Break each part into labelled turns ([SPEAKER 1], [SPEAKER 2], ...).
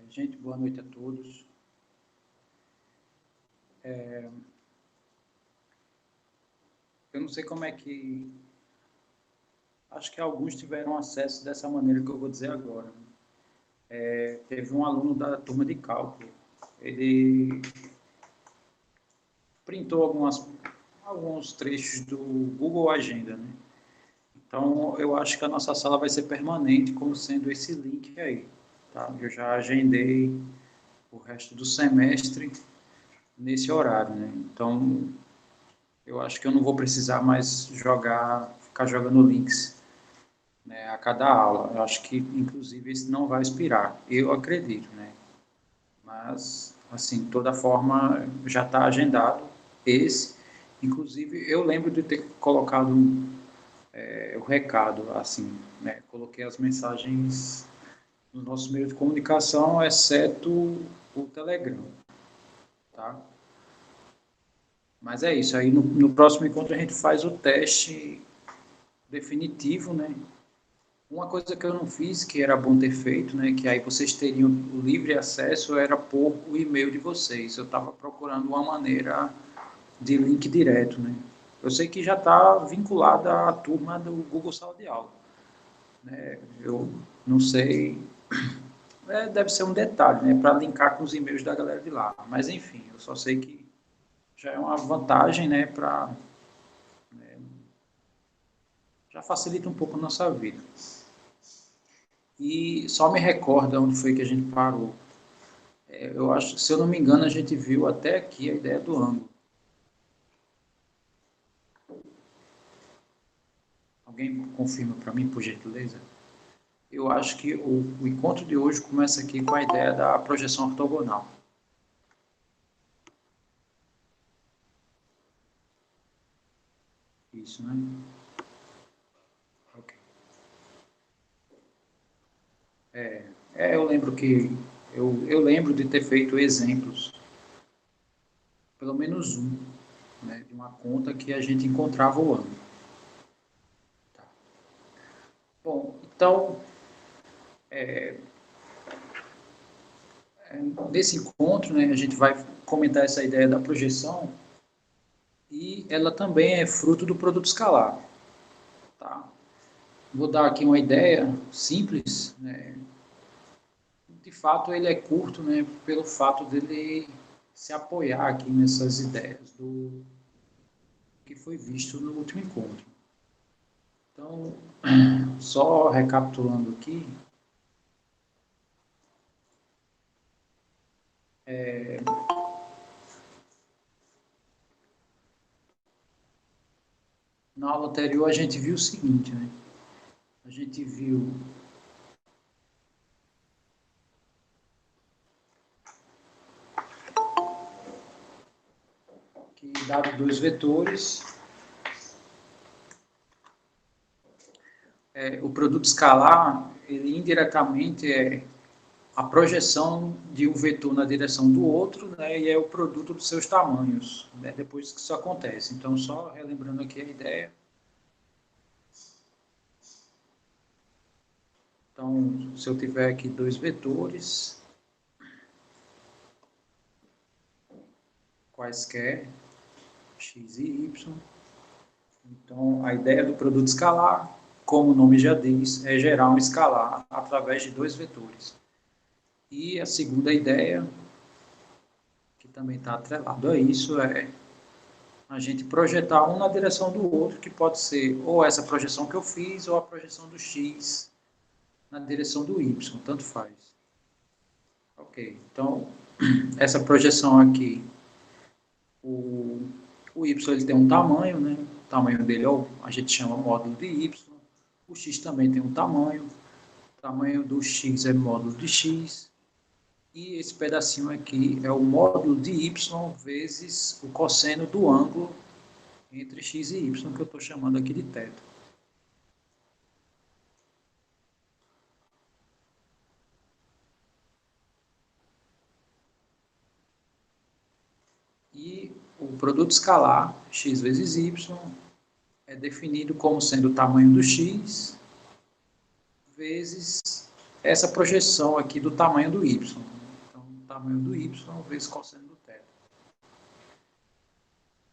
[SPEAKER 1] Gente, boa noite a todos. Eu não sei como é que... Acho que alguns tiveram acesso dessa maneira que eu vou dizer agora. Teve um aluno da turma de cálculo. Ele printou alguns trechos do Google Agenda, né? Então, eu acho que a nossa sala vai ser permanente como sendo esse link aí, tá? Eu já agendei o resto do semestre nesse horário, né? Então, eu acho que eu não vou precisar mais ficar jogando links, né, a cada aula. Eu acho que, inclusive, isso não vai expirar. Eu acredito, né? Mas, assim, de toda forma, já está agendado esse. Inclusive, eu lembro de ter colocado o recado, assim, né? Coloquei as mensagens no nosso meio de comunicação, exceto o Telegram, tá? Mas é isso. Aí, no próximo encontro, a gente faz o teste definitivo, né? Uma coisa que eu não fiz, que era bom ter feito, né, que aí vocês teriam o livre acesso, era pôr o e-mail de vocês. Eu estava procurando uma maneira de link direto, né? Eu sei que já está vinculada à turma do Google Sala de Aula, né? Eu não sei, deve ser um detalhe, né, para linkar com os e-mails da galera de lá. Mas enfim, eu só sei que já é uma vantagem, né, já facilita um pouco a nossa vida. E só me recorda onde foi que a gente parou. Eu acho, se eu não me engano, a gente viu até aqui a ideia do ângulo. Alguém confirma para mim, por gentileza? Eu acho que o encontro de hoje começa aqui com a ideia da projeção ortogonal. Isso, né? Ok. Eu lembro que eu lembro de ter feito exemplos, pelo menos um, né, de uma conta que a gente encontrava o ângulo. Tá. Bom, então, nesse encontro, né, a gente vai comentar essa ideia da projeção e ela também é fruto do produto escalar. Tá? Vou dar aqui uma ideia simples, né? De fato ele é curto, né, pelo fato dele se apoiar aqui nessas ideias do que foi visto no último encontro. Então, só recapitulando aqui, na aula anterior a gente viu o seguinte, né? A gente viu que, dado dois vetores, o produto escalar, ele indiretamente é a projeção de um vetor na direção do outro, né, e é o produto dos seus tamanhos, né, depois que isso acontece. Então, só relembrando aqui a ideia. Então, se eu tiver aqui dois vetores, quaisquer, x e y, então a ideia do produto escalar, como o nome já diz, é gerar um escalar através de dois vetores. E a segunda ideia, que também está atrelado a isso, é a gente projetar um na direção do outro, que pode ser ou essa projeção que eu fiz, ou a projeção do x na direção do y, tanto faz. Ok, então, essa projeção aqui, o y ele tem um tamanho, né? O tamanho dele a gente chama módulo de y, o x também tem um tamanho, o tamanho do x é módulo de x, e esse pedacinho aqui é o módulo de y vezes o cosseno do ângulo entre x e y, que eu estou chamando aqui de θ. E o produto escalar, x vezes y, é definido como sendo o tamanho do x vezes essa projeção aqui do tamanho do y. tamanho do y vezes cosseno do θ.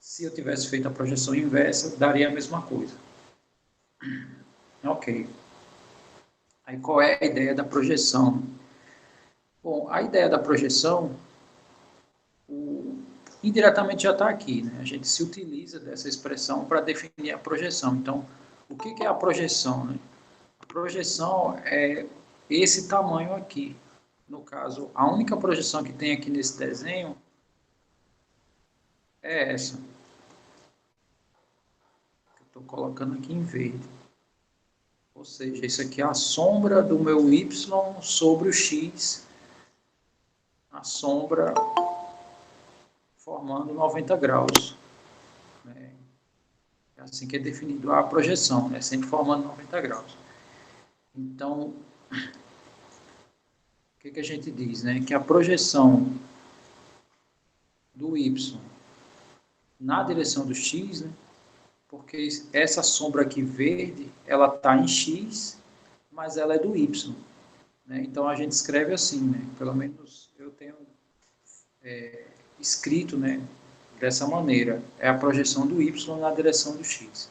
[SPEAKER 1] Se eu tivesse feito a projeção inversa, daria a mesma coisa. Ok. Aí qual é a ideia da projeção? Bom, a ideia da projeção, indiretamente já está aqui, né? A gente se utiliza dessa expressão para definir a projeção. Então, o que é a projeção, né? A projeção é esse tamanho aqui. No caso, a única projeção que tem aqui nesse desenho é essa. Estou colocando aqui em verde. Ou seja, isso aqui é a sombra do meu y sobre o x, a sombra formando 90 graus. É assim que é definido a projeção, né? Sempre formando 90 graus. Então, o que a gente diz, né? Que a projeção do y na direção do x, né? Porque essa sombra aqui verde, ela está em x, mas ela é do y. Né? Então, a gente escreve assim, né? Pelo menos eu tenho escrito, né? Dessa maneira. É a projeção do y na direção do x.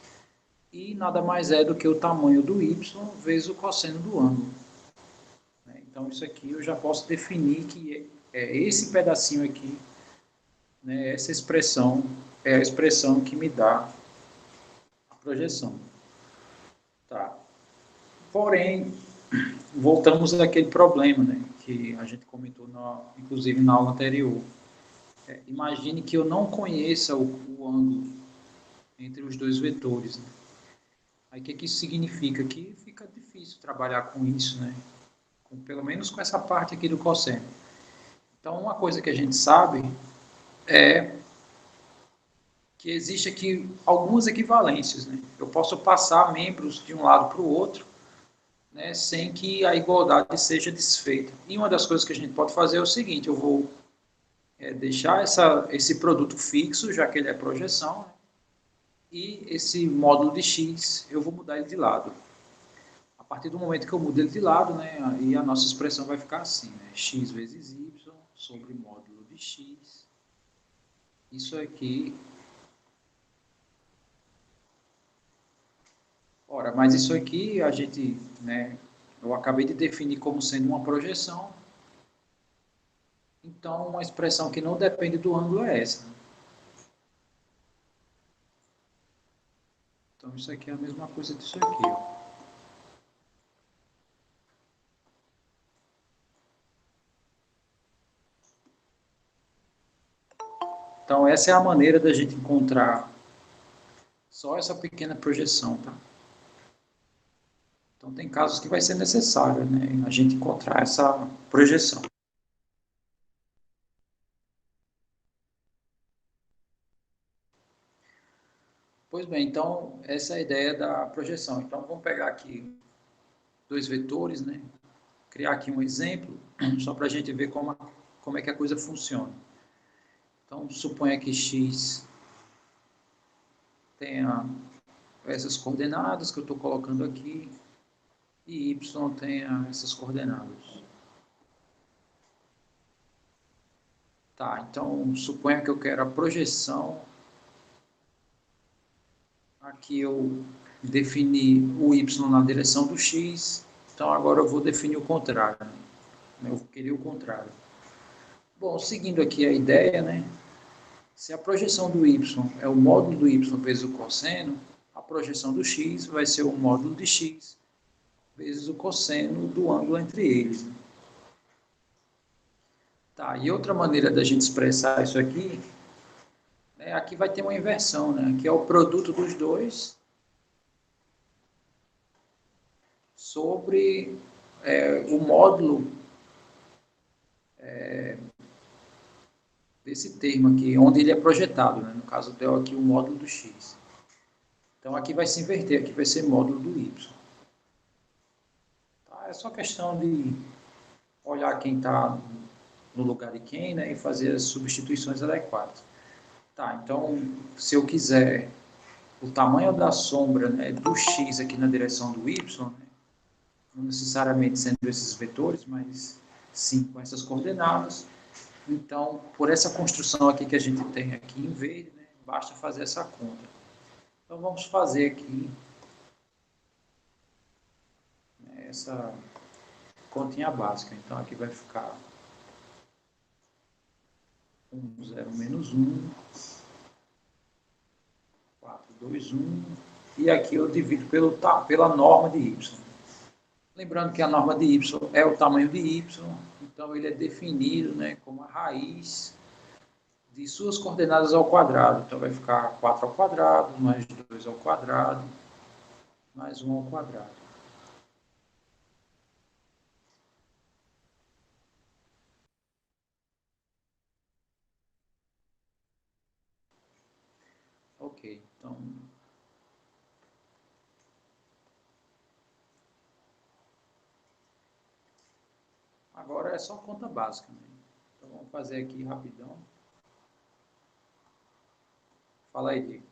[SPEAKER 1] E nada mais é do que o tamanho do y vezes o cosseno do ângulo. Então, isso aqui eu já posso definir que é esse pedacinho aqui, né? Essa expressão é a expressão que me dá a projeção. Tá. Porém, voltamos àquele problema, né, que a gente comentou, inclusive na aula anterior. Imagine que eu não conheça o ângulo entre os dois vetores. Né? Aí o que isso significa? Que fica difícil trabalhar com isso, né? Pelo menos com essa parte aqui do cosseno. Então, uma coisa que a gente sabe é que existe aqui algumas equivalências. Né? Eu posso passar membros de um lado para o outro, né, sem que a igualdade seja desfeita. E uma das coisas que a gente pode fazer é o seguinte, eu vou deixar esse produto fixo, já que ele é projeção, né, e esse módulo de x, eu vou mudar ele de lado. A partir do momento que eu mudo ele de lado, né, aí a nossa expressão vai ficar assim, né, x vezes y sobre módulo de x. Isso aqui... Ora, mas isso aqui a gente, né, eu acabei de definir como sendo uma projeção. Então, uma expressão que não depende do ângulo é essa. Então, isso aqui é a mesma coisa disso aqui. Ó. Então, essa é a maneira da gente encontrar só essa pequena projeção, tá? Então, tem casos que vai ser necessário, né, a gente encontrar essa projeção. Pois bem, então, essa é a ideia da projeção. Então, vamos pegar aqui dois vetores, né? Criar aqui um exemplo, só para a gente ver como é que a coisa funciona. Então, suponha que x tenha essas coordenadas que eu estou colocando aqui, e y tenha essas coordenadas. Tá, então, suponha que eu quero a projeção. Aqui eu defini o y na direção do x, então agora eu vou definir o contrário. Né? Eu queria o contrário. Bom, seguindo aqui a ideia, né? Se a projeção do y é o módulo do y vezes o cosseno, a projeção do x vai ser o módulo de x vezes o cosseno do ângulo entre eles. Tá, e outra maneira da gente expressar isso aqui, né, aqui vai ter uma inversão, né? Aqui é o produto dos dois sobre o módulo desse termo aqui, onde ele é projetado, né? No caso, deu aqui o módulo do x. Então, aqui vai se inverter, aqui vai ser módulo do y. Tá? É só questão de olhar quem está no lugar de quem, né? E fazer as substituições adequadas. Tá, então, se eu quiser o tamanho da sombra, né, do x aqui na direção do y, né? Não necessariamente sendo esses vetores, mas sim com essas coordenadas, Então, por essa construção aqui que a gente tem aqui em verde, né, basta fazer essa conta. Então, vamos fazer aqui, né, essa continha básica. Então, aqui vai ficar 1, 0, menos 1, 4, 2, 1. E aqui eu divido pela norma de y. Lembrando que a norma de y é o tamanho de y, então ele é definido, né, como a raiz de suas coordenadas ao quadrado. Então vai ficar 4 ao quadrado, mais 2 ao quadrado, mais 1 ao quadrado. Ok, então... Agora é só conta básica, né? Então vamos fazer aqui rapidão. Fala aí, Diego.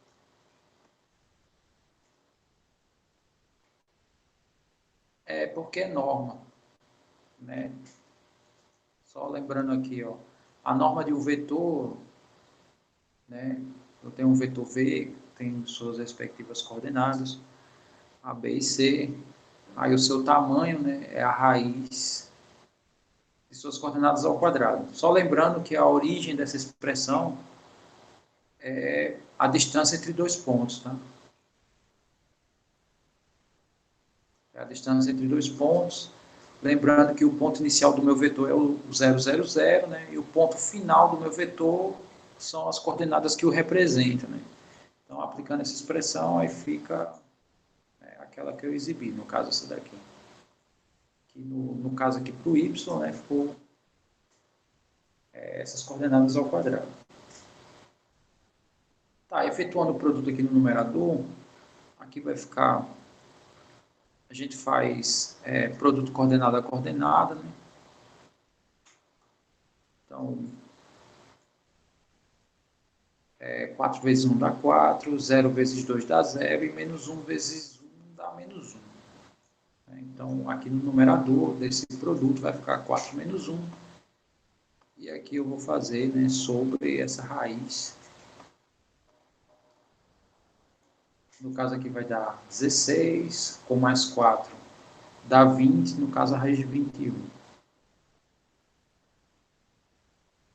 [SPEAKER 1] É porque é norma, né? Só lembrando aqui, ó, a norma de um vetor, né? Eu tenho um vetor V, tem suas respectivas coordenadas, A, B e C. Aí o seu tamanho, né, é a raiz de suas coordenadas ao quadrado. Só lembrando que a origem dessa expressão é a distância entre dois pontos, tá? É a distância entre dois pontos. Lembrando que o ponto inicial do meu vetor é o 0, 0, 0, né? E o ponto final do meu vetor são as coordenadas que o representam, né? Então, aplicando essa expressão, aí fica aquela que eu exibi, no caso essa daqui. Que no caso aqui para o y, né, ficou essas coordenadas ao quadrado. Tá, efetuando o produto aqui no numerador, aqui vai ficar, a gente faz produto coordenada a coordenada, né? Então, 4 vezes 1 dá 4, 0 vezes 2 dá 0 e menos 1 vezes 1 dá menos 1. Então, aqui no numerador desse produto vai ficar 4 menos 1. E aqui eu vou fazer, né, sobre essa raiz. No caso aqui vai dar 16, com mais 4 dá 20, no caso a raiz de 21.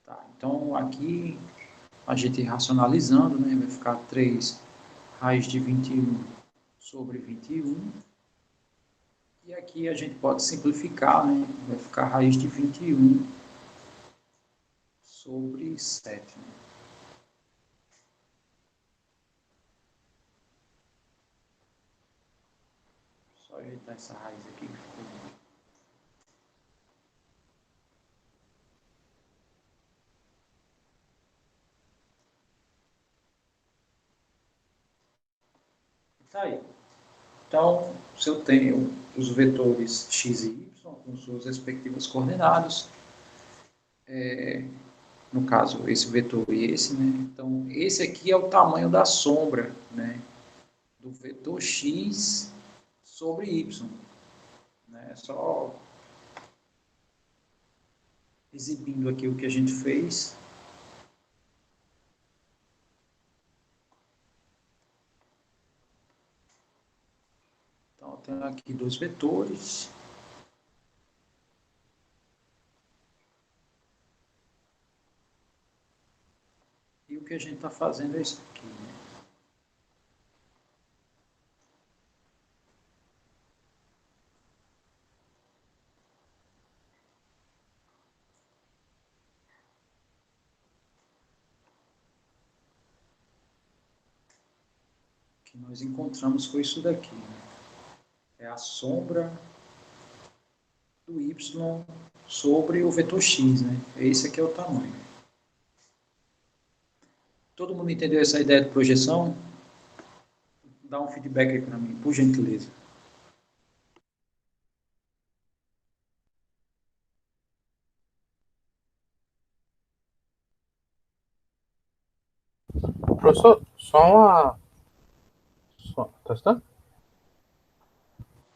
[SPEAKER 1] Tá, então aqui a gente racionalizando, né, vai ficar 3 raiz de 21 sobre 21. E aqui a gente pode simplificar, né, vai ficar raiz de 21 sobre 7. Né? Só ajeitar essa raiz aqui que ficou. Tá aí. Então, se eu tenho os vetores x e y com suas respectivas coordenadas, no caso, esse vetor e esse, né? Então, esse aqui é o tamanho da sombra, né? Do vetor x sobre y. Né? Só exibindo aqui o que a gente fez. Então, eu tenho aqui dois vetores. E o que a gente está fazendo é isso aqui, né? Que nós encontramos foi isso daqui, né? É a sombra do y sobre o vetor x, né? Esse aqui é o tamanho. Todo mundo entendeu essa ideia de projeção? Dá um feedback aí para mim, por gentileza.
[SPEAKER 2] Professor, só uma. Tá escutando?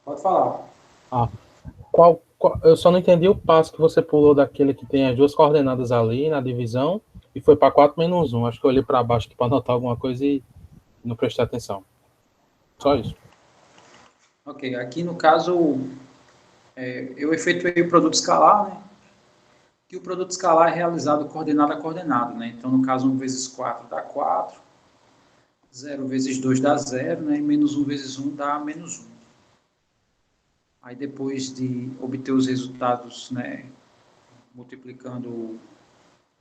[SPEAKER 1] Pode falar.
[SPEAKER 2] Ah, qual Eu só não entendi o passo que você pulou daquele que tem as duas coordenadas ali na divisão e foi para 4 - 1. Acho que eu olhei para baixo aqui para anotar alguma coisa e não prestei atenção. Só isso.
[SPEAKER 1] Ok, aqui no caso, eu efetuei o produto escalar, né? Que o produto escalar é realizado coordenado a coordenado, né? Então, no caso, 1 vezes 4 dá 4, 0 vezes 2 dá 0, né? E menos 1 vezes 1 dá menos 1. Aí, depois de obter os resultados, né, multiplicando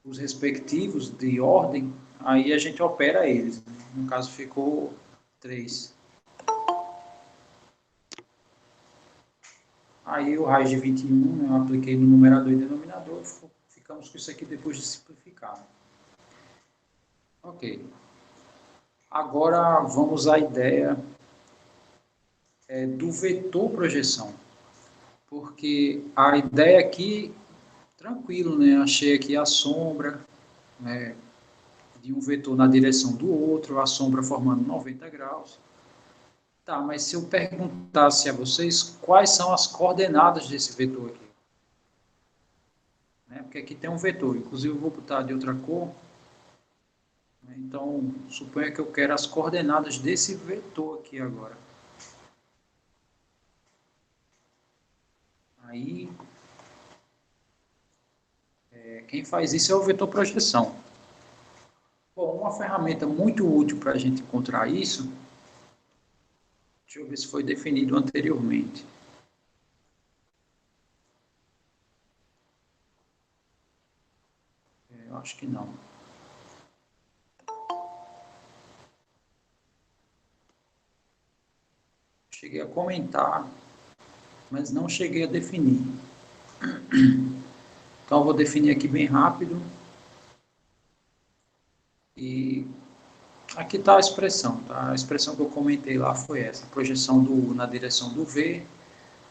[SPEAKER 1] os respectivos de ordem, aí a gente opera eles, né? No caso, ficou 3. Aí, o raiz de 21, né, eu apliquei no numerador e denominador, ficamos com isso aqui depois de simplificar. Ok. Agora, vamos à ideia do vetor projeção, porque a ideia aqui, tranquilo, né? Achei aqui a sombra, né, de um vetor na direção do outro, a sombra formando 90 graus. Tá, mas se eu perguntasse a vocês quais são as coordenadas desse vetor aqui, né? Porque aqui tem um vetor, inclusive eu vou botar de outra cor, né? Então, suponha que eu quero as coordenadas desse vetor aqui agora. Aí, quem faz isso é o vetor projeção. Bom, uma ferramenta muito útil para a gente encontrar isso, deixa eu ver se foi definido anteriormente. Eu acho que não. Cheguei a comentar, mas não cheguei a definir. Então, eu vou definir aqui bem rápido. E aqui está a expressão. Tá? A expressão que eu comentei lá foi essa. A projeção do U na direção do V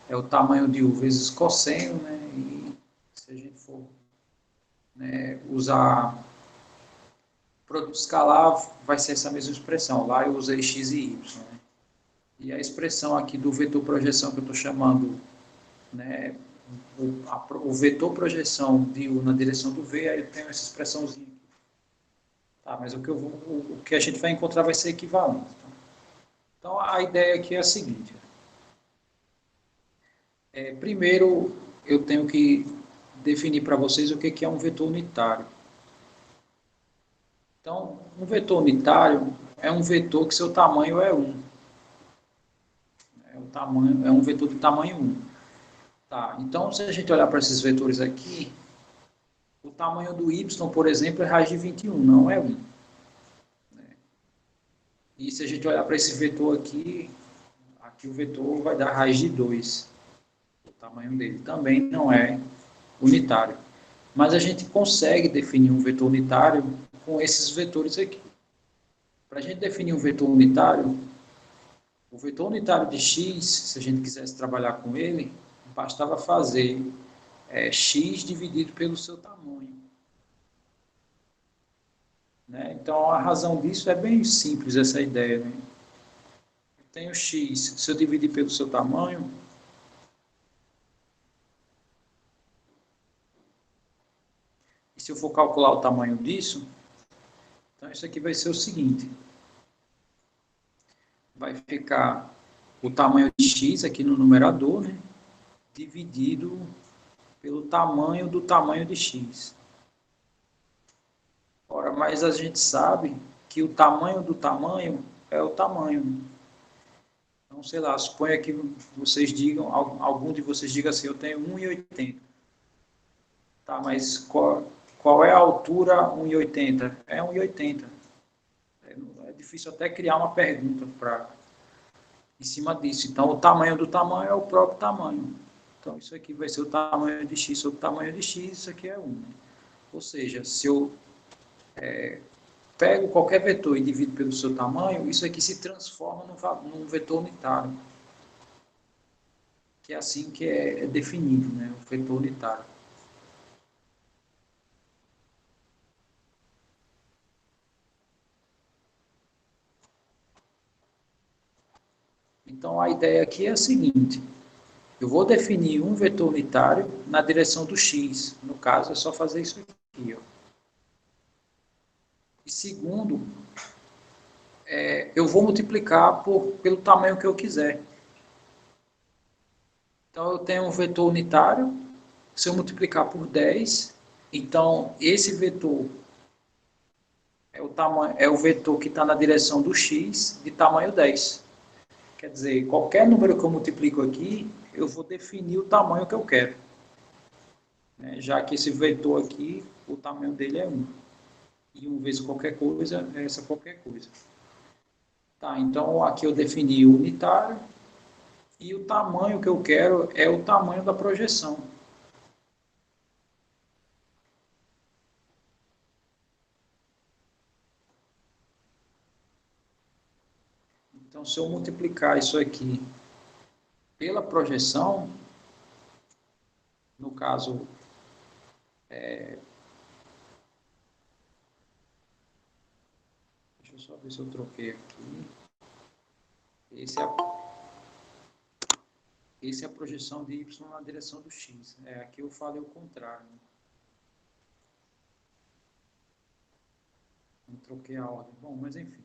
[SPEAKER 1] é o tamanho de U vezes cosseno, né? E se a gente for, né, usar produto escalar, vai ser essa mesma expressão. Lá eu usei x e y, né? E a expressão aqui do vetor projeção que eu estou chamando, né, o vetor projeção de U na direção do V, aí eu tenho essa expressãozinha aqui. Tá, mas o que a gente vai encontrar vai ser equivalente. Tá? Então, a ideia aqui é a seguinte. Primeiro, eu tenho que definir para vocês o que é um vetor unitário. Então, um vetor unitário é um vetor que seu tamanho é 1. É um vetor de tamanho 1. Tá, então, se a gente olhar para esses vetores aqui, o tamanho do y, por exemplo, é raiz de 21, não é 1. E se a gente olhar para esse vetor aqui, aqui o vetor vai dar raiz de 2. O tamanho dele também não é unitário. Mas a gente consegue definir um vetor unitário com esses vetores aqui. Para a gente definir um vetor unitário, o vetor unitário de x, se a gente quisesse trabalhar com ele, bastava fazer x dividido pelo seu tamanho. Né? Então, a razão disso é bem simples, essa ideia. Né? Eu tenho x, se eu dividir pelo seu tamanho, e se eu for calcular o tamanho disso, então isso aqui vai ser o seguinte. Vai ficar o tamanho de x aqui no numerador, né? Dividido pelo tamanho de x. Ora, mas a gente sabe que o tamanho do tamanho é o tamanho. Então, sei lá, suponha que vocês digam, algum de vocês diga assim, eu tenho 1,80. Tá, mas qual é a altura 1,80? É 1,80. É difícil até criar uma pergunta em cima disso. Então, o tamanho do tamanho é o próprio tamanho. Então, isso aqui vai ser o tamanho de x sobre o tamanho de x, isso aqui é 1. Ou seja, se eu pego qualquer vetor e divido pelo seu tamanho, isso aqui se transforma num vetor unitário. Que é assim que é definido, né? O vetor unitário. Então, a ideia aqui é a seguinte. Eu vou definir um vetor unitário na direção do x. No caso, é só fazer isso aqui. Ó. E segundo, eu vou multiplicar pelo tamanho que eu quiser. Então, eu tenho um vetor unitário. Se eu multiplicar por 10, então esse vetor é o vetor que está na direção do x de tamanho 10. Quer dizer, qualquer número que eu multiplico aqui, eu vou definir o tamanho que eu quero. Já que esse vetor aqui, o tamanho dele é 1. E 1 vezes qualquer coisa é essa qualquer coisa. Tá, então aqui eu defini o unitário. E o tamanho que eu quero é o tamanho da projeção. Então, se eu multiplicar isso aqui pela projeção, no caso, deixa eu só ver se eu troquei aqui. Esse é a projeção de y na direção do x. Aqui eu falei o contrário. Né? Não troquei a ordem. Bom, mas enfim.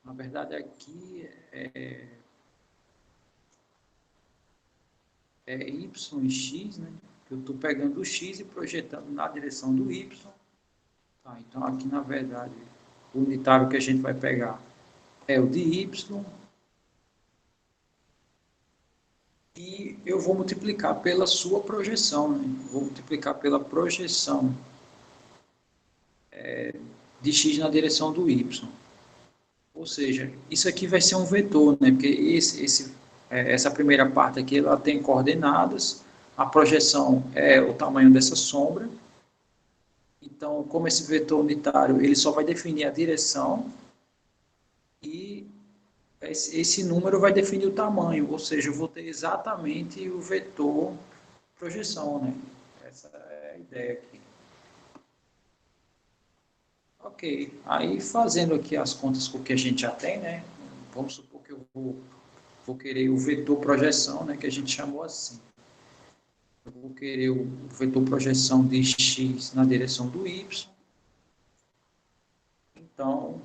[SPEAKER 1] Na verdade, aqui y e x, né? Eu estou pegando o x e projetando na direção do y. Tá, então, aqui, na verdade, o unitário que a gente vai pegar é o de y. E eu vou multiplicar pela sua projeção. Né? Vou multiplicar pela projeção de x na direção do y. Ou seja, isso aqui vai ser um vetor, né? Porque essa primeira parte aqui ela tem coordenadas, a projeção é o tamanho dessa sombra. Então, como esse vetor unitário, ele só vai definir a direção e esse número vai definir o tamanho, ou seja, eu vou ter exatamente o vetor projeção, né? Essa é a ideia aqui. Ok, aí fazendo aqui as contas com o que a gente já tem, né? Vamos supor que eu vou querer o vetor projeção, né? Que a gente chamou assim. Eu vou querer o vetor projeção de x na direção do y. Então,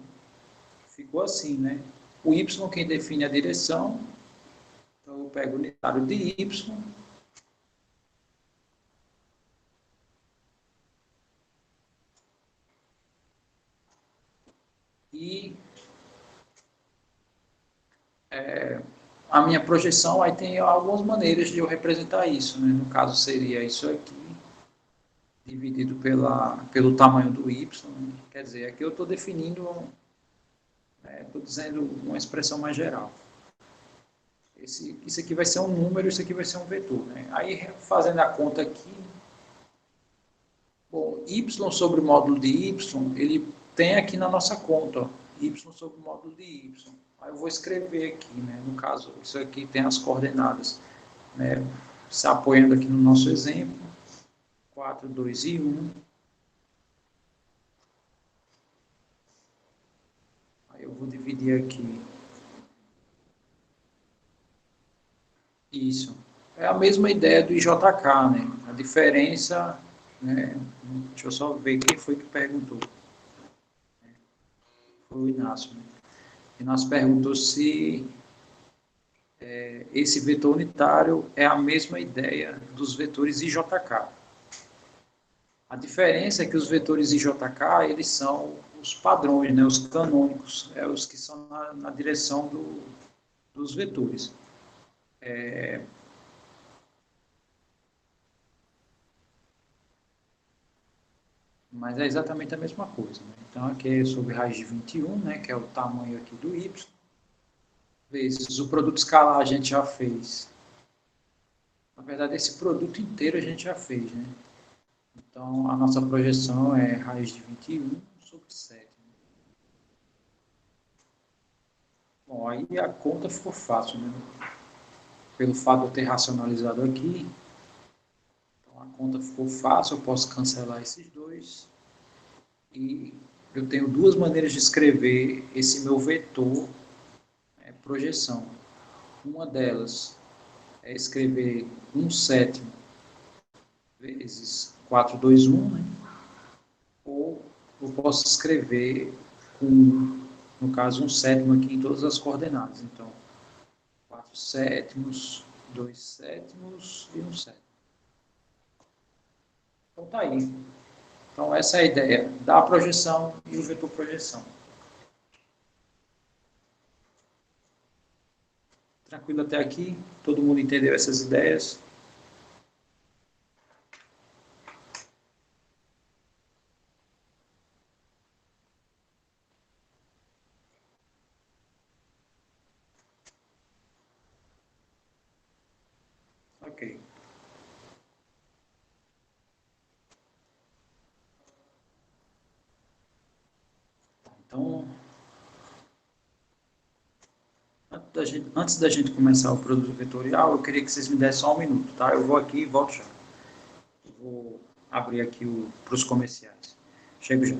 [SPEAKER 1] ficou assim, né? O y quem define a direção. Então, eu pego o unitário de y. E a minha projeção, aí tem algumas maneiras de eu representar isso, né? No caso, seria isso aqui, dividido pelo tamanho do y. Né? Quer dizer, aqui eu estou definindo, estou dizendo uma expressão mais geral. Isso aqui vai ser um número, isso aqui vai ser um vetor. Né? Aí, fazendo a conta aqui, bom, y sobre o módulo de y, ele tem aqui na nossa conta, ó, y sobre o módulo de y. Aí eu vou escrever aqui, né? No caso, isso aqui tem as coordenadas, né? Se apoiando aqui no nosso exemplo, 4, 2 e 1. Aí eu vou dividir aqui. Isso. É a mesma ideia do IJK, né? A diferença, né? Deixa eu só ver quem foi que perguntou. Foi o Inácio. Né? O Inácio perguntou se esse vetor unitário é a mesma ideia dos vetores IJK. A diferença é que os vetores IJK, eles são os padrões, né? Os canônicos, os que são na direção dos vetores. Mas é exatamente a mesma coisa. Né? Então, aqui é sobre raiz de 21, né, que é o tamanho aqui do y, vezes o produto escalar a gente já fez. Na verdade, esse produto inteiro a gente já fez. Né? Então, a nossa projeção é raiz de 21 sobre 7. Bom, aí a conta ficou fácil. Né? Pelo fato de eu ter racionalizado aqui, então a conta ficou fácil, eu posso cancelar esses dois. E eu tenho duas maneiras de escrever esse meu vetor projeção. Uma delas é escrever 1/7 vezes 4, 2, 1, né? Ou eu posso escrever com, no caso, 1/7 aqui em todas as coordenadas. Então, 4/7, 2/7 e 1/7. Então, tá aí. Então, essa é a ideia da projeção e o vetor projeção. Tranquilo até aqui? Todo mundo entendeu essas ideias? Ok. Então, antes da gente começar o produto vetorial, eu queria que vocês me dessem só um minuto, tá? Eu vou aqui e volto já. Eu vou abrir aqui para os comerciais. Chego já.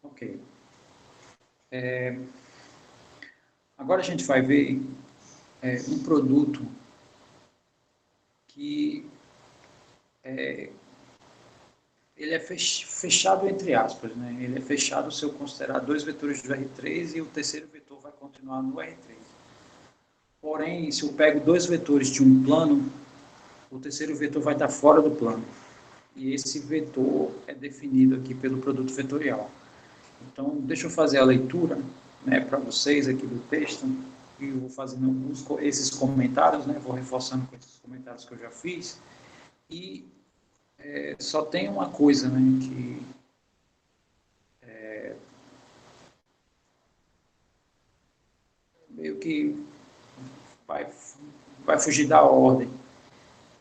[SPEAKER 1] Ok. Agora a gente vai ver um produto que ele é fechado entre aspas, né? Ele é fechado se eu considerar dois vetores do R3 e o terceiro vetor vai continuar no R3. Porém, se eu pego dois vetores de um plano, o terceiro vetor vai estar fora do plano. E esse vetor é definido aqui pelo produto vetorial. Então, deixa eu fazer a leitura, né, para vocês aqui do texto, e eu vou fazendo esses comentários, né, vou reforçando com esses comentários que eu já fiz, e só tem uma coisa, né, que meio que vai, vai fugir da ordem.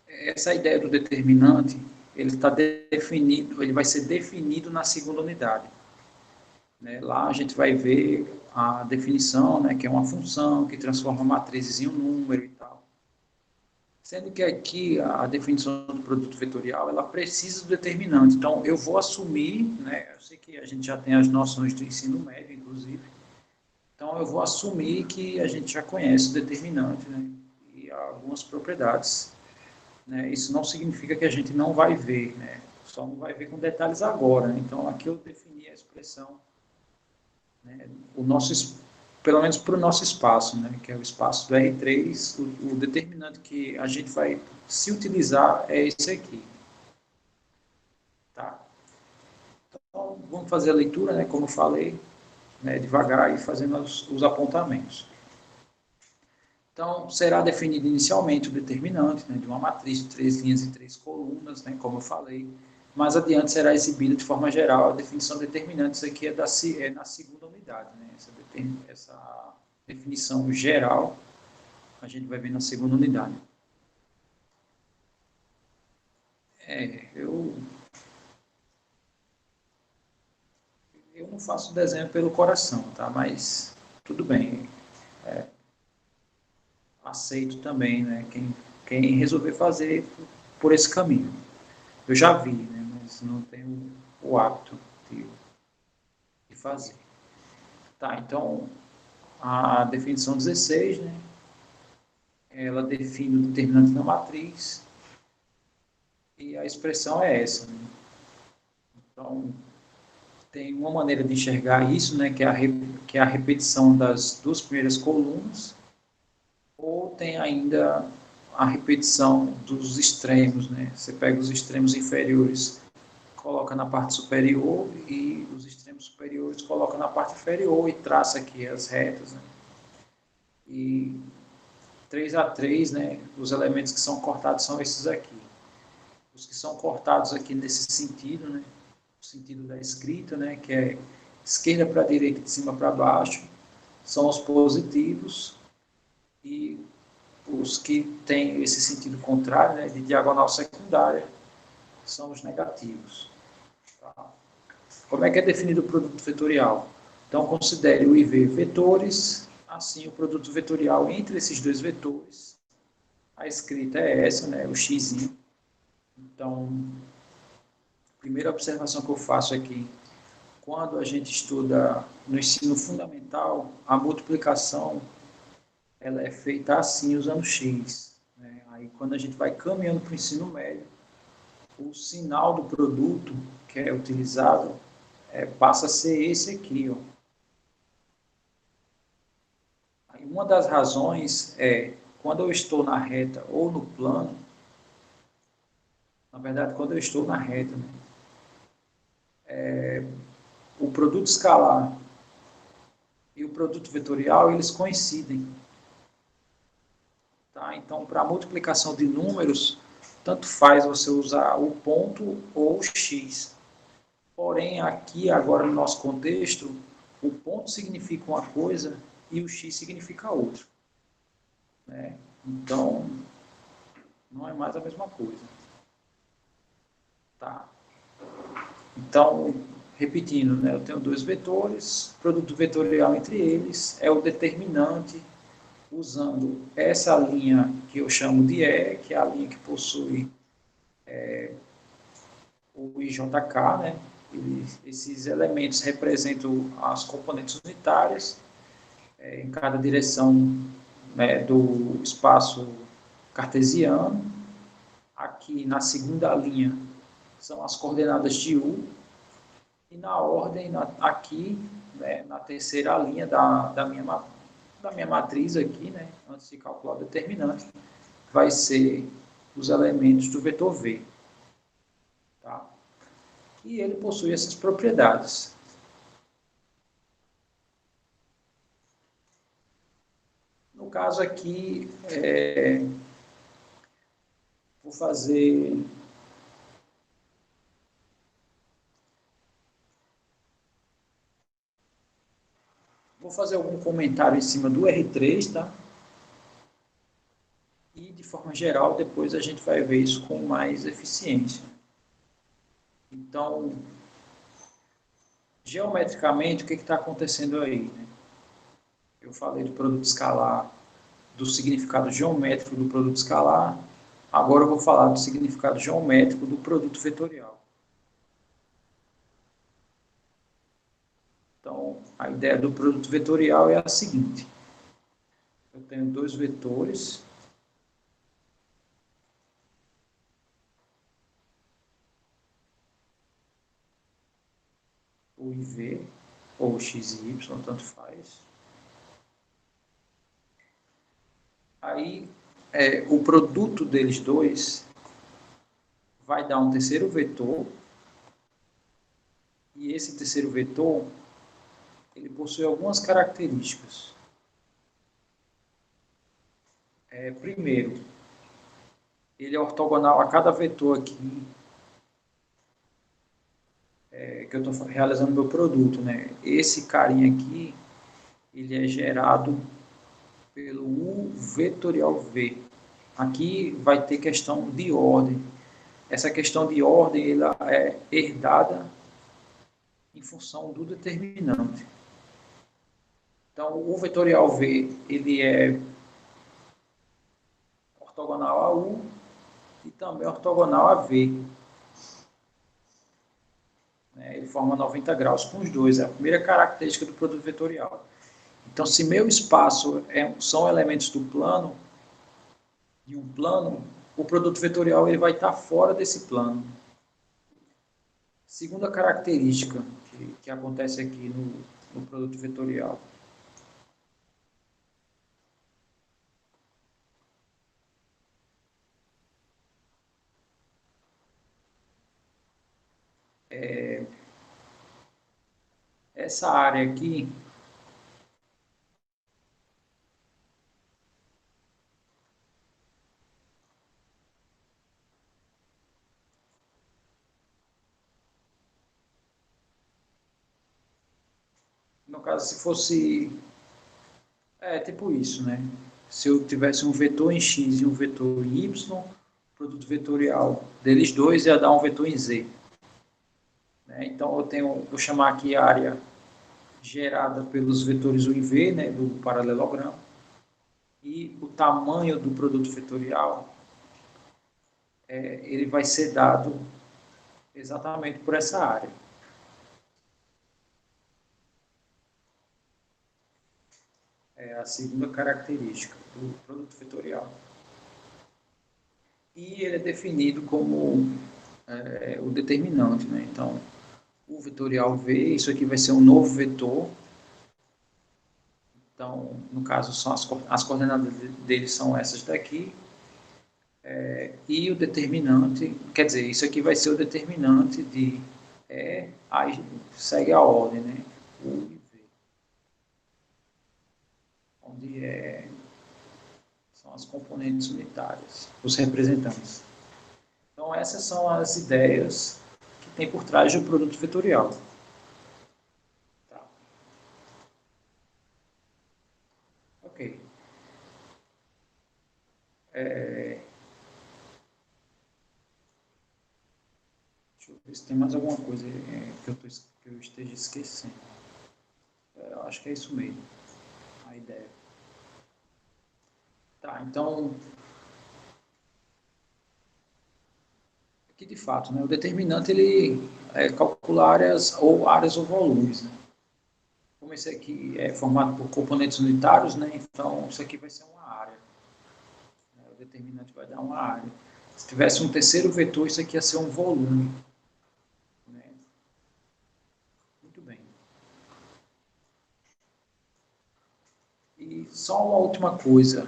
[SPEAKER 1] Essa ideia do determinante, ele está definido, ele vai ser definido na segunda unidade. Né? Lá a gente vai ver a definição, né, que é uma função que transforma matrizes em um número e tal. Sendo que aqui a definição do produto vetorial, ela precisa do determinante. Então, eu vou assumir, né, eu sei que a gente já tem as noções do ensino médio, inclusive, então eu vou assumir que a gente já conhece o determinante, né, e algumas propriedades. Né? Isso não significa que a gente não vai ver, né? Só não vai ver com detalhes agora. Né? Então, aqui eu defini a expressão, né? O nosso, pelo menos para o nosso espaço, né? Que é o espaço do R3, o determinante que a gente vai se utilizar é esse aqui. Tá? Então, vamos fazer a leitura, né? Como eu falei, né? Devagar e fazendo os apontamentos. Então, será definido inicialmente o determinante, né, de uma matriz de 3 linhas e 3 colunas, né, como eu falei. Mais adiante será exibida de forma geral a definição de determinantes aqui na segunda unidade. Né, essa definição geral a gente vai ver na segunda unidade. Eu não faço desenho pelo coração, tá? Mas tudo bem. Aceito também, né? Quem resolver fazer por esse caminho. Eu já vi, né? Mas não tenho o hábito de fazer. Tá, então, a definição 16, né? Ela define o determinante da matriz e a expressão é essa, né? Então, tem uma maneira de enxergar isso, né? Que é a repetição das duas primeiras colunas, ou tem ainda a repetição dos extremos, né? Você pega os extremos inferiores, coloca na parte superior e os extremos superiores coloca na parte inferior e traça aqui as retas, né? E 3 a 3, né? Os elementos que são cortados são esses aqui. Os que são cortados aqui nesse sentido, né? O sentido da escrita, né? Que é esquerda para direita, de cima para baixo, são os positivos, e os que têm esse sentido contrário, né, de diagonal secundária, são os negativos. Tá? Como é que é definido o produto vetorial? Então, considere o IV vetores, assim, o produto vetorial entre esses dois vetores. A escrita é essa, né, o x. Então, a primeira observação que eu faço aqui, quando a gente estuda no ensino fundamental, a multiplicação ela é feita assim, usando x. Né? Aí, quando a gente vai caminhando para o ensino médio, o sinal do produto que é utilizado passa a ser esse aqui. Ó. Aí, uma das razões é, quando eu estou na reta ou no plano, na verdade, quando eu estou na reta, né, o produto escalar e o produto vetorial, eles coincidem. Tá? Então, para a multiplicação de números, tanto faz você usar o ponto ou o x. Porém, aqui, agora no nosso contexto, o ponto significa uma coisa e o x significa outra. Né? Então, não é mais a mesma coisa. Tá? Então, repetindo, né, eu tenho dois vetores, produto vetorial entre eles é o determinante, usando essa linha que eu chamo de E, que é a linha que possui o IJK, né? Esses elementos representam as componentes unitárias em cada direção, né, do espaço cartesiano. Aqui na segunda linha são as coordenadas de U, e na ordem, aqui, né, na terceira linha da minha matriz aqui, né, antes de calcular o determinante, vai ser os elementos do vetor V. Tá? E ele possui essas propriedades. No caso aqui, vou fazer algum comentário em cima do R3, tá? E, de forma geral, depois a gente vai ver isso com mais eficiência. Então, geometricamente, o que está acontecendo aí? Né? Eu falei do produto escalar, do significado geométrico do produto escalar, agora eu vou falar do significado geométrico do produto vetorial. Então, a ideia do produto vetorial é a seguinte. Eu tenho dois vetores, o IV ou o XY, tanto faz. Aí, o produto deles dois vai dar um terceiro vetor, e esse terceiro vetor ele possui algumas características. Primeiro, ele é ortogonal a cada vetor aqui que eu estou realizando meu produto. Né? Esse carinha aqui, ele é gerado pelo U vetorial V. Aqui vai ter questão de ordem, essa questão de ordem ela é herdada em função do determinante. Então, o vetorial V ele é ortogonal a U e também ortogonal a V. Ele forma 90 graus com os dois, é a primeira característica do produto vetorial. Então, se meu espaço são elementos do plano, de um plano, o produto vetorial ele vai estar fora desse plano. Segunda característica que acontece aqui no produto vetorial. Essa área aqui, no caso, se fosse, tipo isso, né? Se eu tivesse um vetor em X e um vetor em Y, o produto vetorial deles dois ia dar um vetor em Z. Então, vou chamar aqui a área gerada pelos vetores U e V, né, do paralelogramo, e o tamanho do produto vetorial, ele vai ser dado exatamente por essa área. É a segunda característica do produto vetorial. E ele é definido como o determinante, né? Então, o vetorial V, isso aqui vai ser um novo vetor. Então, no caso, as coordenadas dele são essas daqui. E o determinante, quer dizer, isso aqui vai ser o determinante de aí segue a ordem, né? U e V. Onde são as componentes unitárias, os representantes. Então, essas são as ideias que tem por trás do produto vetorial. Tá. Ok. Deixa eu ver se tem mais alguma coisa que eu esteja esquecendo. Eu acho que é isso mesmo, a ideia. Tá, então, aqui de fato, né, o determinante ele calcula áreas ou volumes. Né? Como esse aqui é formado por componentes unitários, né, então isso aqui vai ser uma área. O determinante vai dar uma área. Se tivesse um terceiro vetor, isso aqui ia ser um volume. Né? Muito bem. E só uma última coisa.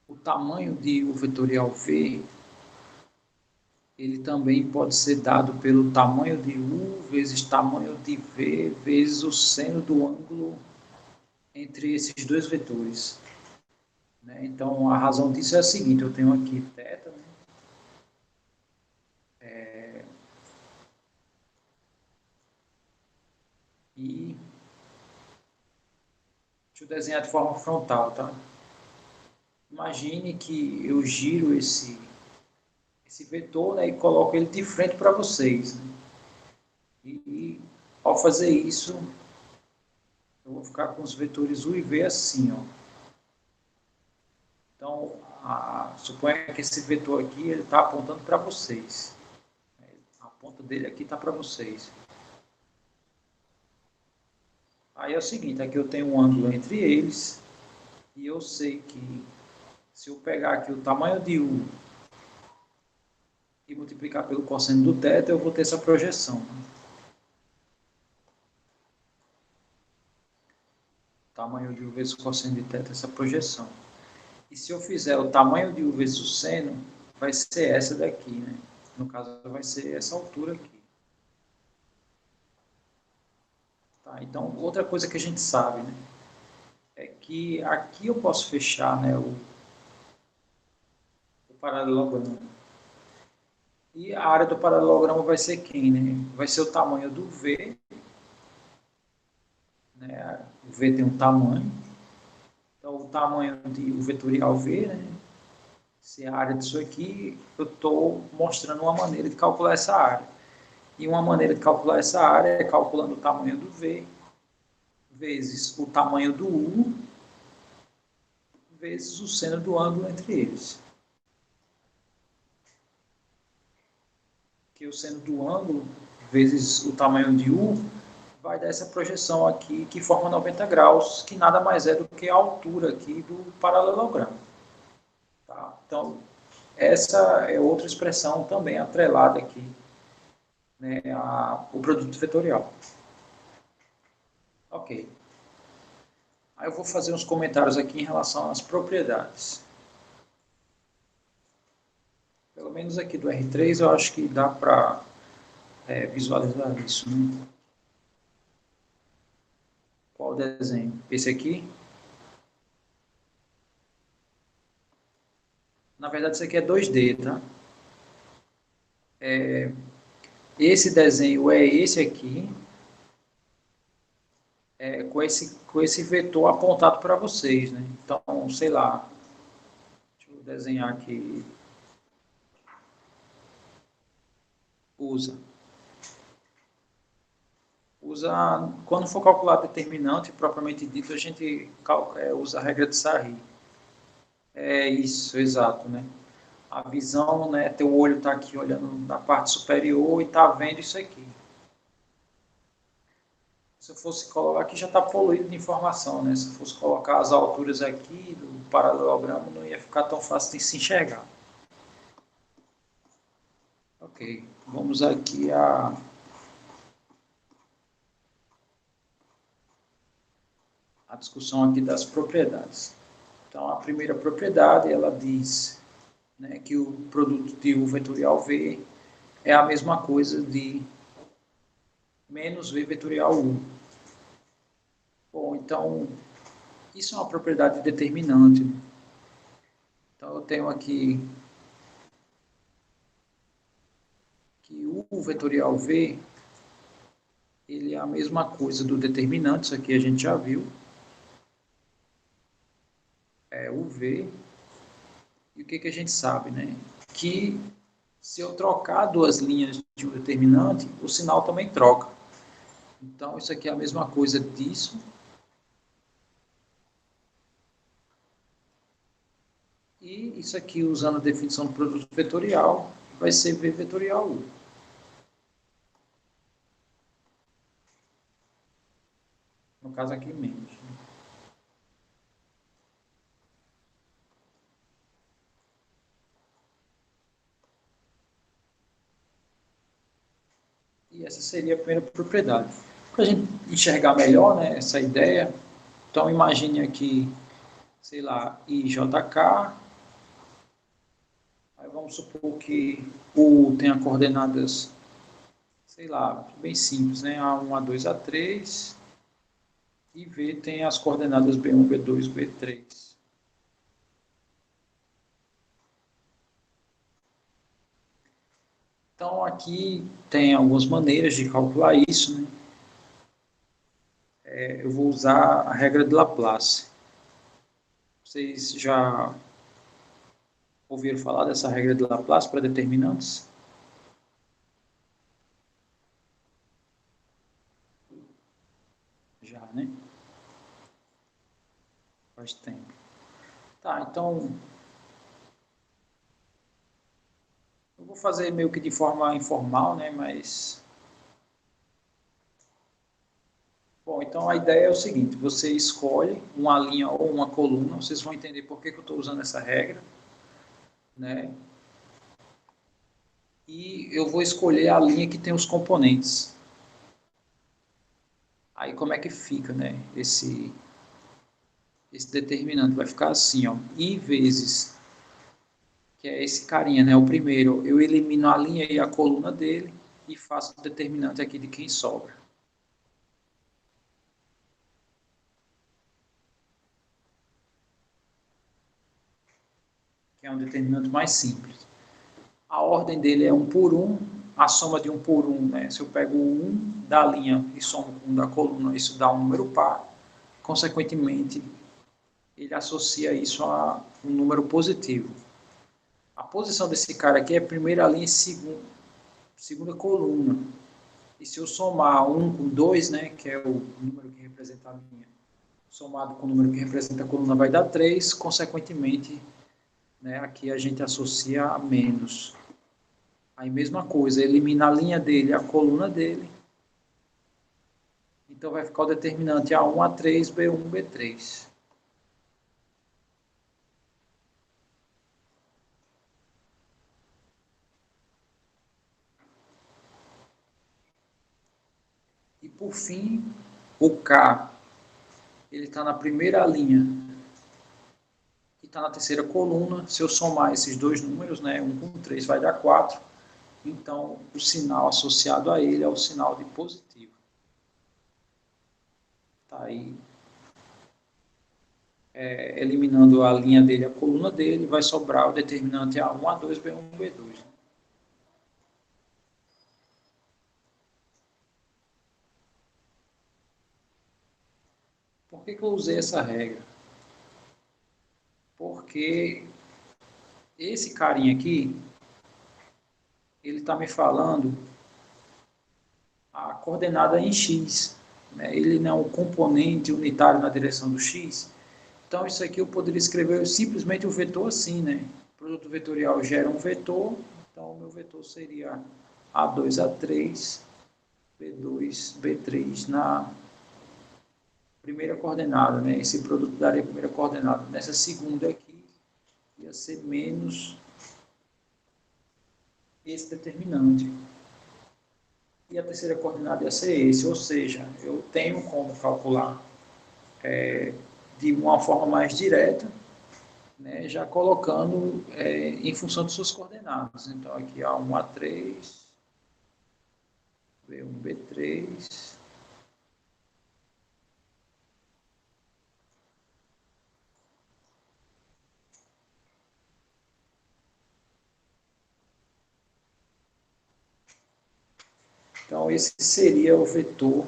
[SPEAKER 1] O tamanho de U vetorial V, ele também pode ser dado pelo tamanho de U vezes tamanho de V vezes o seno do ângulo entre esses dois vetores. Né? Então, a razão disso é a seguinte, eu tenho aqui θ, né? E deixa eu desenhar de forma frontal, tá? Imagine que eu giro esse vetor, né, e coloco ele de frente para vocês. Né? E ao fazer isso, eu vou ficar com os vetores U e V assim, ó. Então, suponha que esse vetor aqui ele está apontando para vocês. A ponta dele aqui está para vocês. Aí é o seguinte, aqui eu tenho um ângulo entre eles e eu sei que se eu pegar aqui o tamanho de U e multiplicar pelo cosseno do θ, eu vou ter essa projeção. Tamanho de U vezes o cosseno de θ, essa projeção. E se eu fizer o tamanho de U vezes o seno, vai ser essa daqui, né? No caso, vai ser essa altura aqui. Tá? Então, outra coisa que a gente sabe, né? É que aqui eu posso fechar, né, o paralelogramo. E a área do paralelogramo vai ser quem, né? Vai ser o tamanho do V. Né? O V tem um tamanho. Então, o tamanho do vetorial V, né? Se a área disso aqui, eu estou mostrando uma maneira de calcular essa área. E uma maneira de calcular essa área é calculando o tamanho do V vezes o tamanho do U vezes o seno do ângulo entre eles. Que o seno do ângulo vezes o tamanho de U vai dar essa projeção aqui que forma 90 graus, que nada mais é do que a altura aqui do paralelogramo. Tá? Então, essa é outra expressão também atrelada aqui, né, o produto vetorial. Ok. Aí eu vou fazer uns comentários aqui em relação às propriedades. Pelo menos aqui do R3 eu acho que dá para visualizar isso, né? Qual o desenho? Esse aqui? Na verdade, isso aqui é 2D, tá? Esse desenho é esse aqui, com esse vetor apontado para vocês, né? Então, sei lá, deixa eu desenhar aqui. Usa, quando for calcular determinante, propriamente dito, a gente usa a regra de Sarri. É isso, exato, né? A visão, né? Teu olho está aqui olhando na parte superior e está vendo isso aqui. Se eu fosse colocar aqui, já está poluído de informação, né? Se eu fosse colocar as alturas aqui do paralelogramo, não ia ficar tão fácil de se enxergar. Ok, vamos aqui a discussão aqui das propriedades. Então, a primeira propriedade, ela diz, né, que o produto de U vetorial V é a mesma coisa de menos V vetorial U. Bom, então, isso é uma propriedade determinante. Então, eu tenho aqui que U vetorial V, ele é a mesma coisa do determinante, isso aqui a gente já viu. É o V. E o que a gente sabe, né? Que se eu trocar duas linhas de um determinante, o sinal também troca. Então, isso aqui é a mesma coisa disso. E isso aqui, usando a definição do produto vetorial, vai ser V vetorial U. No caso aqui, menos. E essa seria a primeira propriedade. Para a gente enxergar melhor, né, essa ideia, então imagine aqui, sei lá, IJK. Aí vamos supor que U tenha coordenadas, sei lá, bem simples, né? A1, A2, A3. E V tem as coordenadas B1, B2, B3. Então, aqui tem algumas maneiras de calcular isso, né? Eu vou usar a regra de Laplace. Vocês já ouviram falar dessa regra de Laplace para determinantes? Já, né? Faz tempo. Tá, então eu vou fazer meio que de forma informal, né? Mas bom, então a ideia é o seguinte: você escolhe uma linha ou uma coluna. Vocês vão entender por que eu estou usando essa regra, né? E eu vou escolher a linha que tem os componentes. Aí como é que fica, né? Esse determinante vai ficar assim, ó, I vezes, que é esse carinha, né? O primeiro, eu elimino a linha e a coluna dele e faço o determinante aqui de quem sobra. Que é um determinante mais simples. A ordem dele é 1 por 1, a soma de 1 por 1, né? Se eu pego o 1 da linha e somo com 1 da coluna, isso dá um número par. Consequentemente, ele associa isso a um número positivo. A posição desse cara aqui é primeira linha e segunda coluna. E se eu somar 1 com 2, né, que é o número que representa a linha, somado com o número que representa a coluna, vai dar 3, consequentemente, né, aqui a gente associa a menos. Aí, mesma coisa, elimina a linha dele, a coluna dele. Então, vai ficar o determinante A1, A3, B1, B3. E, por fim, o K, ele está na primeira linha e está na terceira coluna. Se eu somar esses dois números, né, 1 com 3 vai dar 4. Então, o sinal associado a ele é o sinal de positivo. Tá aí, eliminando a linha dele, a coluna dele, vai sobrar o determinante A1, A2, B1, B2. Por que eu usei essa regra? Porque esse carinha aqui, ele está me falando a coordenada em x, né? Ele não é um componente unitário na direção do x. Então, isso aqui eu poderia escrever simplesmente o vetor assim, né? O produto vetorial gera um vetor, então o meu vetor seria A2, A3, B2, B3 na primeira coordenada, né? Esse produto daria a primeira coordenada. Nessa segunda aqui, ia ser menos esse determinante. E a terceira coordenada ia ser esse, ou seja, eu tenho como calcular de uma forma mais direta, né, já colocando em função de suas coordenadas. Então, aqui A1, A3, B1, B3. Então, esse seria o vetor.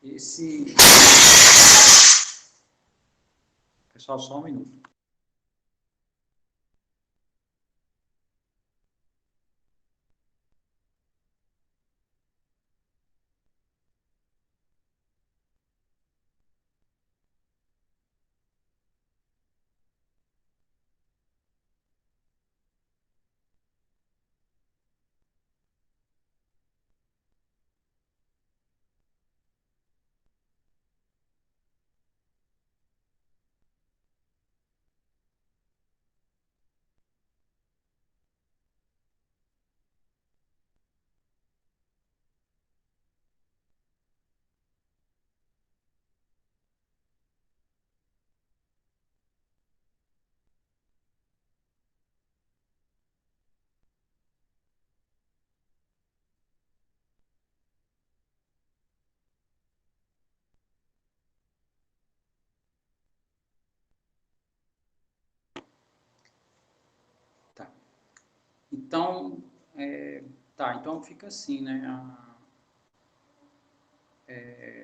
[SPEAKER 1] Esse. Pessoal, só um minuto. Tá. Então, então fica assim, né?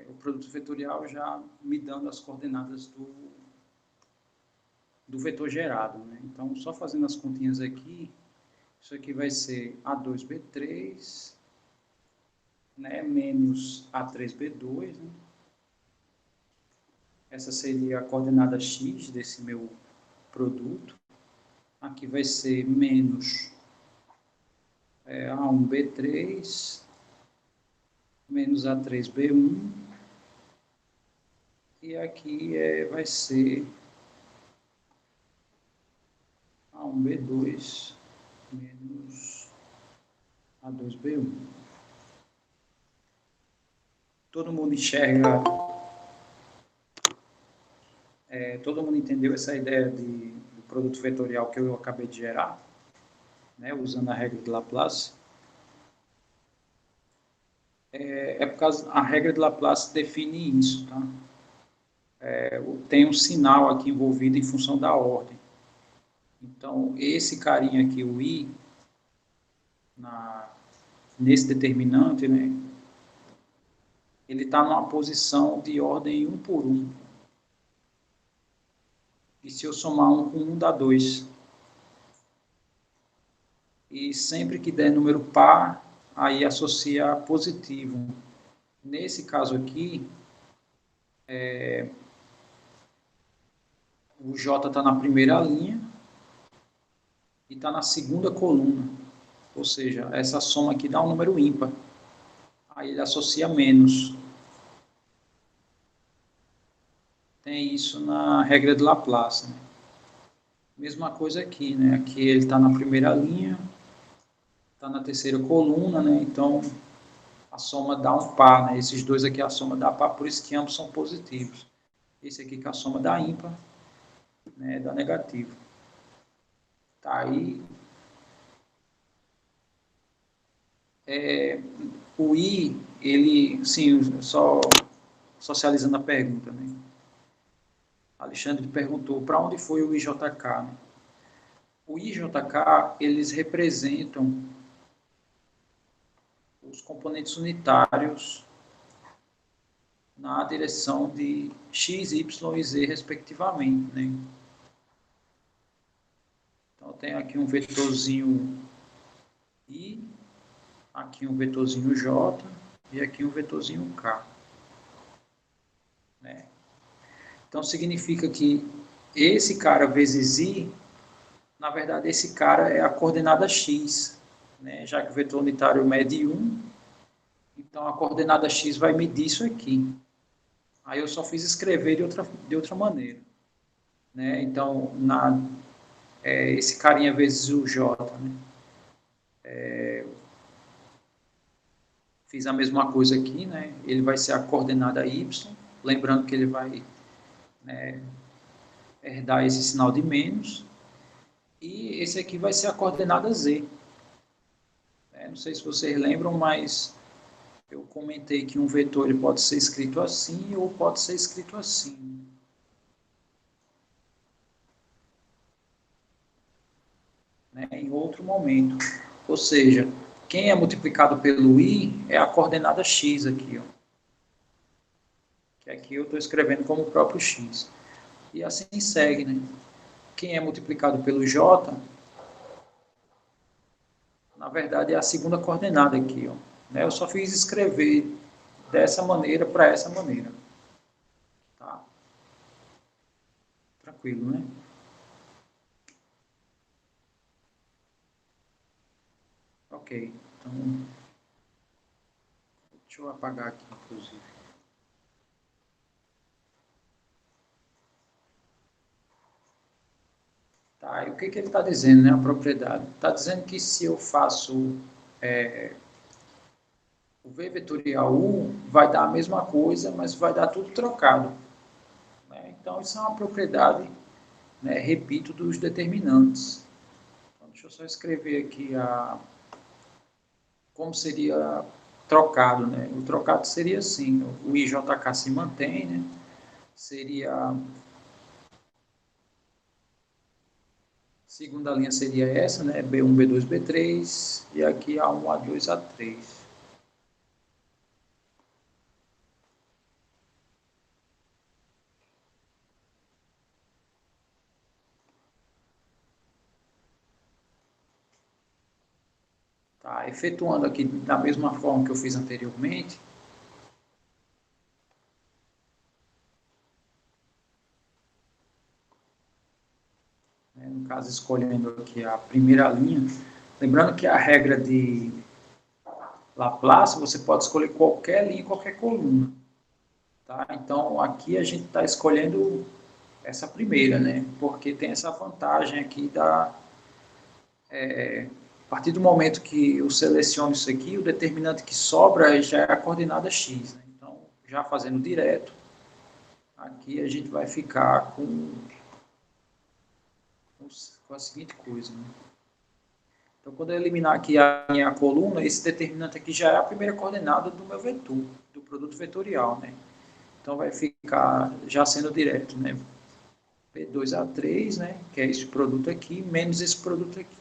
[SPEAKER 1] O produto vetorial já me dando as coordenadas do vetor gerado, né? Então, só fazendo as continhas aqui, isso aqui vai ser A2B3, né, menos A3B2, né? Essa seria a coordenada x desse meu produto. Aqui vai ser menos A1B3, menos A3B1, e aqui vai ser A1B2 menos A2B1. Todo mundo enxerga, todo mundo entendeu essa ideia do produto vetorial que eu acabei de gerar, né, usando a regra de Laplace? Por causa a regra de Laplace define isso, tá? Tem um sinal aqui envolvido em função da ordem. Então, esse carinha aqui, o i, nesse determinante, né, ele está numa posição de ordem 1 por 1. E se eu somar 1 com 1, dá 2. e sempre que der número par, aí associa a positivo. Nesse caso aqui, o J está na primeira linha e está na segunda coluna. Ou seja, essa soma aqui dá um número ímpar. Aí ele associa menos. Tem isso na regra de Laplace, né? Mesma coisa aqui, né? Aqui ele está na primeira linha, está na terceira coluna, né? Então a soma dá um par, né? Esses dois aqui a soma dá par, por isso que ambos são positivos. Esse aqui que a soma dá ímpar, né? Dá negativo. Tá aí. O I, ele, sim, só socializando a pergunta, né? Alexandre perguntou para onde foi o IJK, né? O IJK, eles representam os componentes unitários na direção de x, y e z, respectivamente, né? Então, tem aqui um vetorzinho I, aqui um vetorzinho J e aqui um vetorzinho K, né? Então, significa que esse cara vezes I, na verdade, esse cara é a coordenada x, né? Já que o vetor unitário mede 1, então a coordenada x vai medir isso aqui. Aí eu só fiz escrever de outra maneira, né? Então, esse carinha vezes o J, né? Fiz a mesma coisa aqui, né? Ele vai ser a coordenada y, lembrando que ele vai, né, herdar esse sinal de menos, e esse aqui vai ser a coordenada z. Não sei se vocês lembram, mas eu comentei que um vetor ele pode ser escrito assim ou pode ser escrito assim. Né, em outro momento. Ou seja, quem é multiplicado pelo i é a coordenada x aqui, ó. Que aqui eu estou escrevendo como o próprio x. E assim segue, né? Quem é multiplicado pelo j, na verdade, é a segunda coordenada aqui, ó. Né? Eu só fiz escrever dessa maneira para essa maneira. Tá? Tranquilo, né? Ok. Então, deixa eu apagar aqui, inclusive. Tá, e o que ele está dizendo, né, a propriedade? Está dizendo que se eu faço o V vetorial 1, vai dar a mesma coisa, mas vai dar tudo trocado. Né? Então, isso é uma propriedade, né, repito, dos determinantes. Então, deixa eu só escrever aqui como seria trocado. Né? O trocado seria assim, o IJK se mantém, né? Seria... Segunda linha seria essa, né? B1, B2, B3, e aqui A1, A2, A3. Tá, efetuando aqui da mesma forma que eu fiz anteriormente, né? No caso, escolhendo aqui a primeira linha, lembrando que a regra de Laplace, você pode escolher qualquer linha, qualquer coluna. Tá? Então, aqui a gente está escolhendo essa primeira, né? Porque tem essa vantagem aqui a partir do momento que eu seleciono isso aqui, o determinante que sobra já é a coordenada x. Né? Então, já fazendo direto, aqui a gente vai ficar com a seguinte coisa. Né? Então, quando eu eliminar aqui a minha coluna, esse determinante aqui já é a primeira coordenada do meu vetor, do produto vetorial. Né? Então, vai ficar já sendo direto, né? P2A3, né? Que é esse produto aqui, menos esse produto aqui.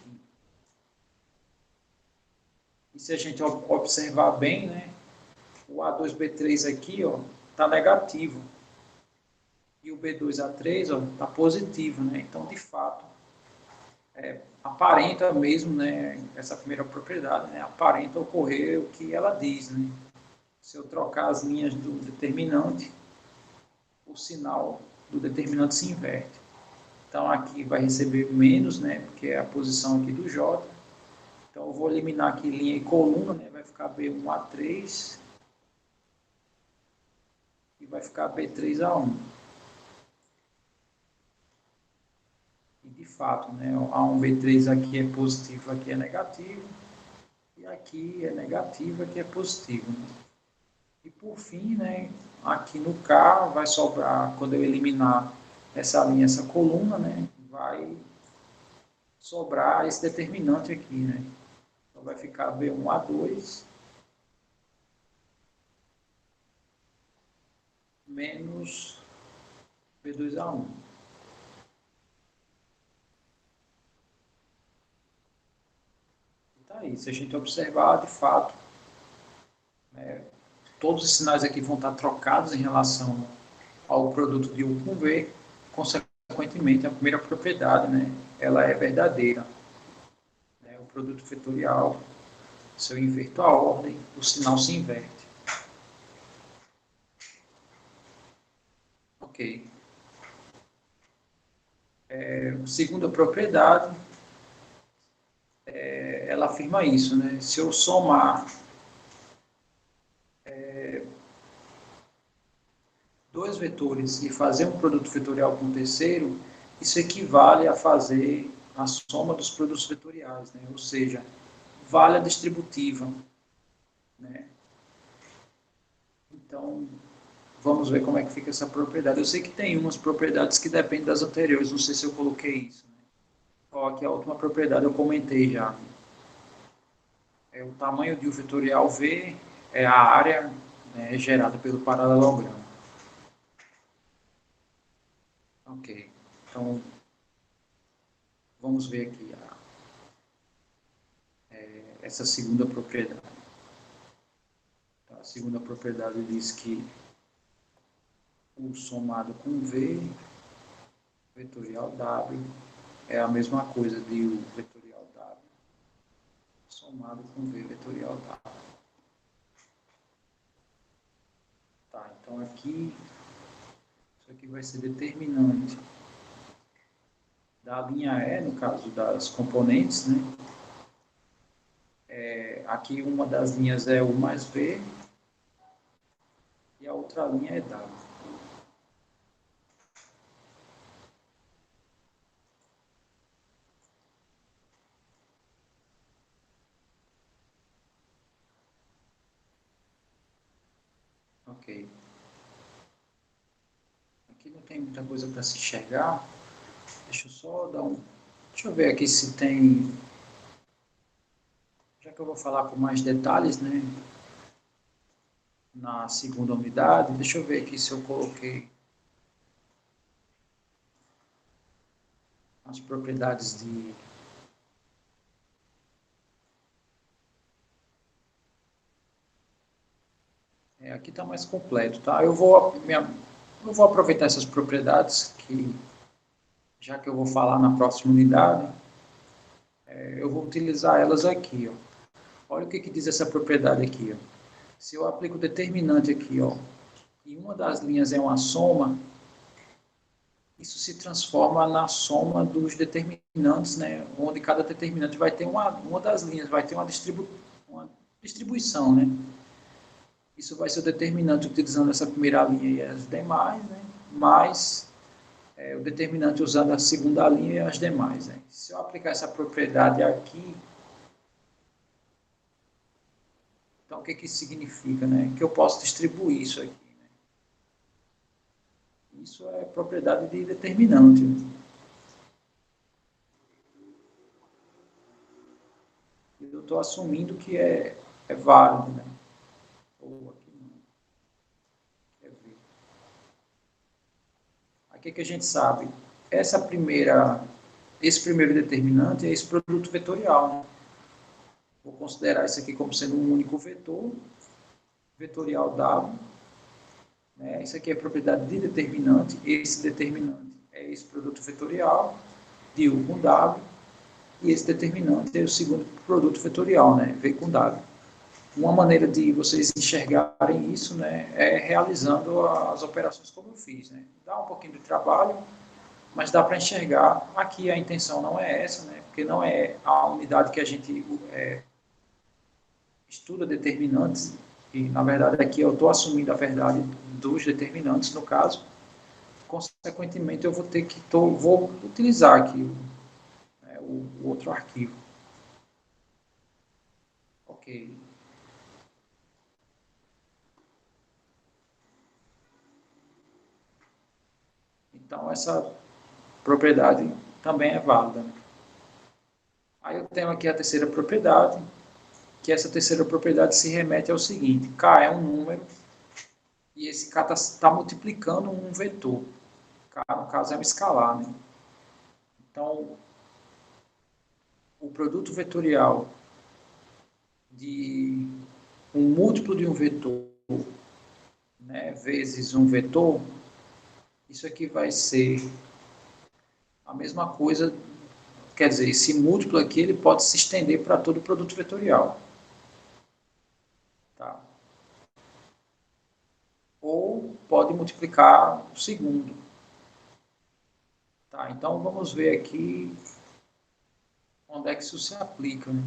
[SPEAKER 1] E se a gente observar bem, né? O A2B3 aqui, ó, está negativo. E o B2A3 está positivo, né? Então, de fato, aparenta mesmo, né, essa primeira propriedade, né, aparenta ocorrer o que ela diz, né? Se eu trocar as linhas do determinante, o sinal do determinante se inverte. Então, aqui vai receber menos, né, porque é a posição aqui do J. Então, eu vou eliminar aqui linha e coluna, né, vai ficar B1A3 e vai ficar B3A1. E, de fato, né, A1, B3 aqui é positivo, aqui é negativo. E aqui é negativo, aqui é positivo. Né? E, por fim, né, aqui no K vai sobrar, quando eu eliminar essa linha, essa coluna, né, vai sobrar esse determinante aqui, né? Então, vai ficar B1A2 menos B2A1. Tá aí, se a gente observar, de fato, né, todos os sinais aqui vão estar trocados em relação ao produto de U com V, consequentemente, a primeira propriedade, né, ela é verdadeira. Né, o produto vetorial, se eu inverto a ordem, o sinal se inverte. Ok. Segunda propriedade, ela afirma isso, né? Se eu somar dois vetores e fazer um produto vetorial com o terceiro, isso equivale a fazer a soma dos produtos vetoriais, né? Ou seja, vale a distributiva. Né? Então, vamos ver como é que fica essa propriedade. Eu sei que tem umas propriedades que dependem das anteriores, não sei se eu coloquei isso. Né? Ó, aqui a última propriedade eu comentei já. É o tamanho de um vetorial V é a área, né, gerada pelo paralelogramo. Ok, então vamos ver aqui essa segunda propriedade. A segunda propriedade diz que U somado com V, vetorial W, é a mesma coisa de U vetorial W somado com V vetorial W. Tá, então aqui, isso aqui vai ser determinante da linha E, no caso das componentes, né? Aqui uma das linhas é U mais V e a outra linha é W. Ok. Aqui não tem muita coisa para se enxergar. Deixa eu só dar um... Deixa eu ver aqui se tem... Já que eu vou falar com mais detalhes, né? Na segunda unidade, deixa eu ver aqui se eu coloquei as propriedades de... aqui está mais completo, tá? Eu vou aproveitar essas propriedades que, já que eu vou falar na próxima unidade, eu vou utilizar elas aqui, ó. Olha o que diz essa propriedade aqui, ó. Se eu aplico o determinante aqui, ó, e uma das linhas é uma soma, isso se transforma na soma dos determinantes, né? Onde cada determinante vai ter uma das linhas, vai ter uma distribuição, né? Isso vai ser o determinante utilizando essa primeira linha e as demais, né? Mais o determinante usando a segunda linha e as demais. Né? Se eu aplicar essa propriedade aqui, então o que isso significa? Né? Que eu posso distribuir isso aqui. Né? Isso é propriedade de determinante. Eu estou assumindo que é válido. Né? Ou aqui não. Quer ver. Aqui que a gente sabe, esse primeiro determinante é esse produto vetorial. Né? Vou considerar isso aqui como sendo um único vetor, vetorial W. Né? Isso aqui é propriedade de determinante. Esse determinante é esse produto vetorial de U com W. e esse determinante é o segundo produto vetorial, né, V com W. Uma maneira de vocês enxergarem isso, né, é realizando as operações como eu fiz, né. Dá um pouquinho de trabalho, mas dá para enxergar. Aqui a intenção não é essa, né, porque não é a unidade que a gente estuda determinantes, e na verdade aqui eu estou assumindo a verdade dos determinantes, no caso, consequentemente eu vou ter que vou utilizar aqui o outro arquivo. Ok. Então essa propriedade também é válida. Aí eu tenho aqui a terceira propriedade, que essa terceira propriedade se remete ao seguinte: K é um número e esse K está multiplicando um vetor. K, no caso, é um escalar, né? Então, o produto vetorial de um múltiplo de um vetor, né, vezes um vetor, isso aqui vai ser a mesma coisa, quer dizer, esse múltiplo aqui ele pode se estender para todo o produto vetorial. Tá? Ou pode multiplicar o segundo. Tá? Então, vamos ver aqui onde é que isso se aplica. Né?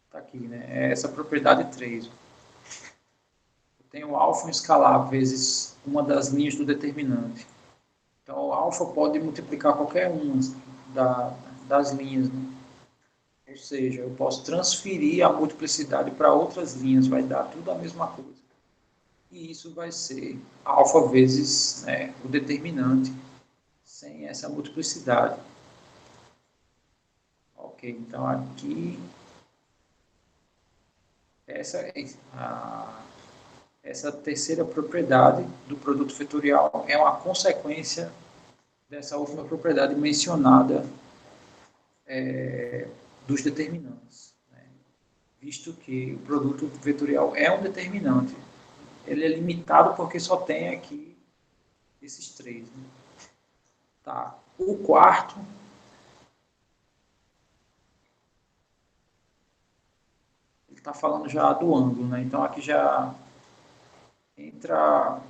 [SPEAKER 1] Tá aqui, né? É essa propriedade 3. Eu tenho alfa escalar vezes uma das linhas do determinante. Então, o alfa pode multiplicar qualquer uma das linhas. Né? Ou seja, eu posso transferir a multiplicidade para outras linhas, vai dar tudo a mesma coisa. E isso vai ser alfa vezes, né, o determinante, sem essa multiplicidade. Ok, então aqui, essa terceira propriedade do produto vetorial é uma consequência dessa última propriedade mencionada dos determinantes. Né? Visto que o produto vetorial é um determinante, ele é limitado porque só tem aqui esses três. Né? Tá. O quarto ele está falando já do ângulo, né? Então aqui já entra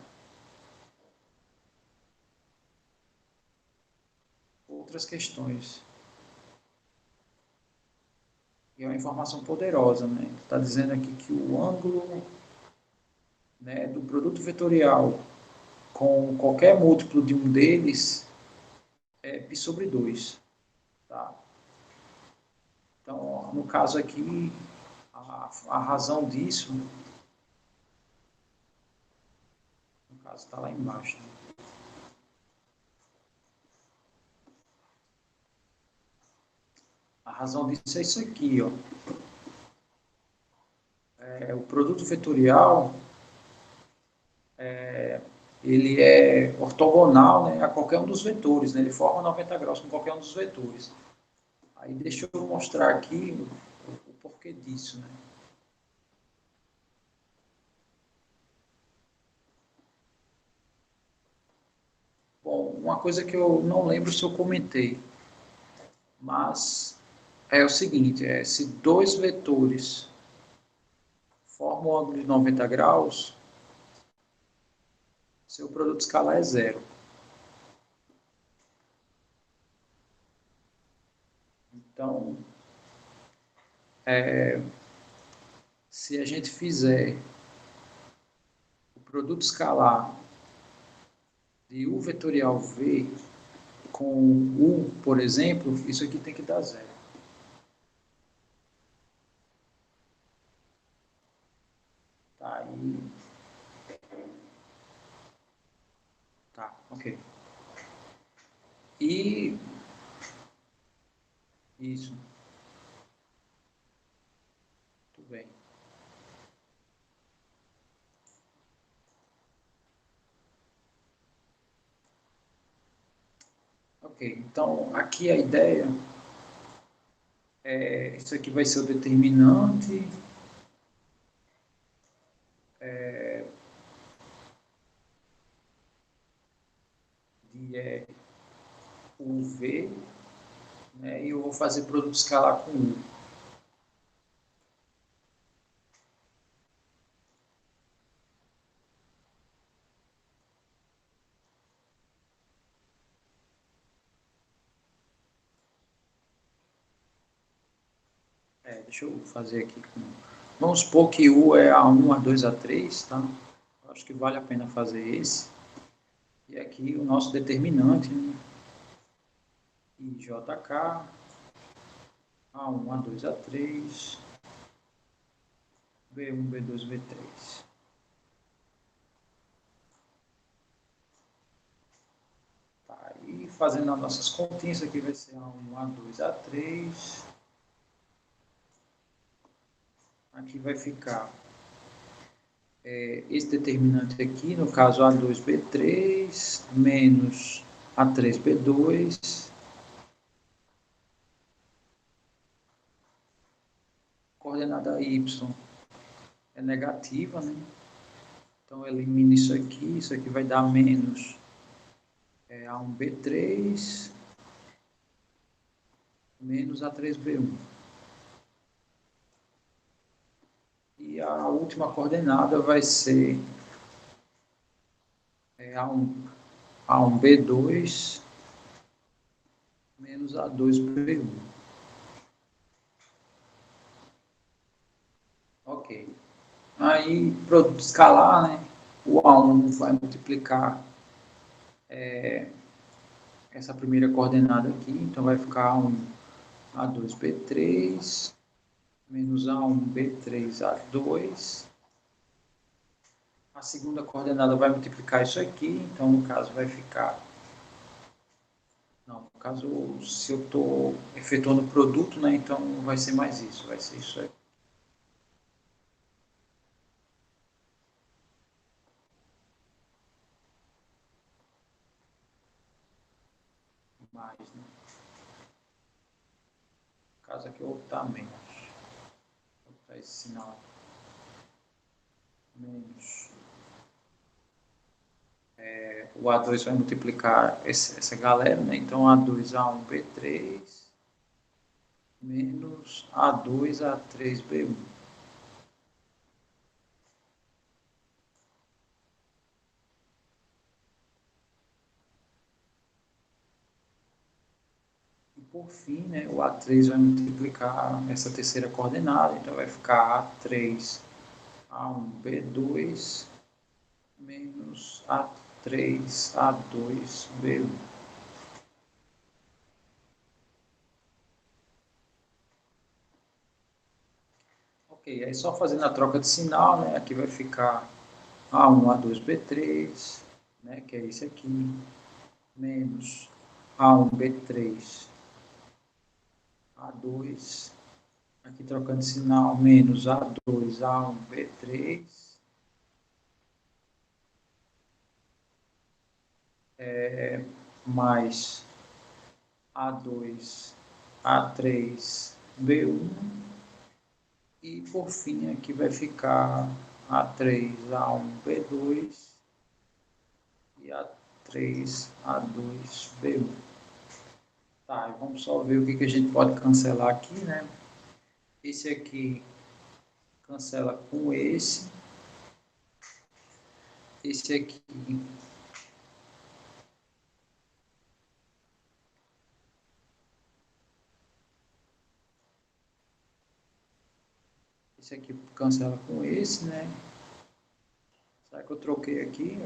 [SPEAKER 1] outras questões. E é uma informação poderosa, né? Está dizendo aqui que o ângulo, né, do produto vetorial com qualquer múltiplo de um deles é π sobre 2. Tá? Então, no caso aqui, a razão disso, no caso, está lá embaixo. Né? A razão disso é isso aqui, ó. O produto vetorial ele é ortogonal, né, a qualquer um dos vetores, né? Ele forma 90 graus com qualquer um dos vetores. Aí deixa eu mostrar aqui o porquê disso, né? Bom, uma coisa que eu não lembro se eu comentei, mas é o seguinte, se dois vetores formam um ângulo de 90 graus, seu produto escalar é zero. Então, se a gente fizer o produto escalar de U vetorial V com U, por exemplo, isso aqui tem que dar zero. Tá, aí... Tá, ok. E... Isso. Tudo bem. Ok, então aqui a ideia isso aqui vai ser o determinante, o V, né, e eu vou fazer produto escalar com U. Deixa eu fazer aqui. Vamos supor que U é A1, A2, A3, tá? Acho que vale a pena fazer esse. E aqui o nosso determinante, né? IJK, A1, A2, A3, B1, B2, B3. Tá, e fazendo as nossas continhas, aqui vai ser A1, A2, A3. Aqui vai ficar esse determinante aqui, no caso A2B3 menos A3B2, coordenada Y é negativa, né? Então elimina isso aqui vai dar menos A1B3 menos A3B1. E a última coordenada vai ser A1B2 menos A2B1. Ok. Aí, produto escalar, né? O A1 vai multiplicar essa primeira coordenada aqui, então vai ficar A1, A2B3 menos A1B3, A2. A segunda coordenada vai multiplicar isso aqui, então no caso vai ficar... Não, no caso, se eu estou efetuando o produto, né, então vai ser mais isso, vai ser isso aí. Mais, né? No caso aqui eu vou botar menos. Vou botar esse sinal. Menos. O A2 vai multiplicar essa galera, né? Então A2, A1B3 menos A2, A3B1. E por fim, né, o A3 vai multiplicar essa terceira coordenada, então vai ficar A3, A1B2 menos A3, A2B1. Ok, aí só fazendo a troca de sinal, né, aqui vai ficar A1, A2B3, né, que é esse aqui, menos A1B3, A2, aqui trocando de sinal, menos A2, A1B3, mais A2, A3B1, e por fim aqui vai ficar A3, A1B2 e A3, A2B1. Tá, vamos só ver o que a gente pode cancelar aqui, né? Esse aqui cancela com esse aqui cancela com esse, né? Será que eu troquei aqui?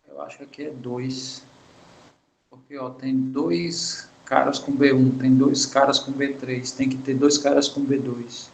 [SPEAKER 1] Eu acho que aqui é 2. Porque ó, tem dois caras com B1, tem dois caras com B3, tem que ter dois caras com B2.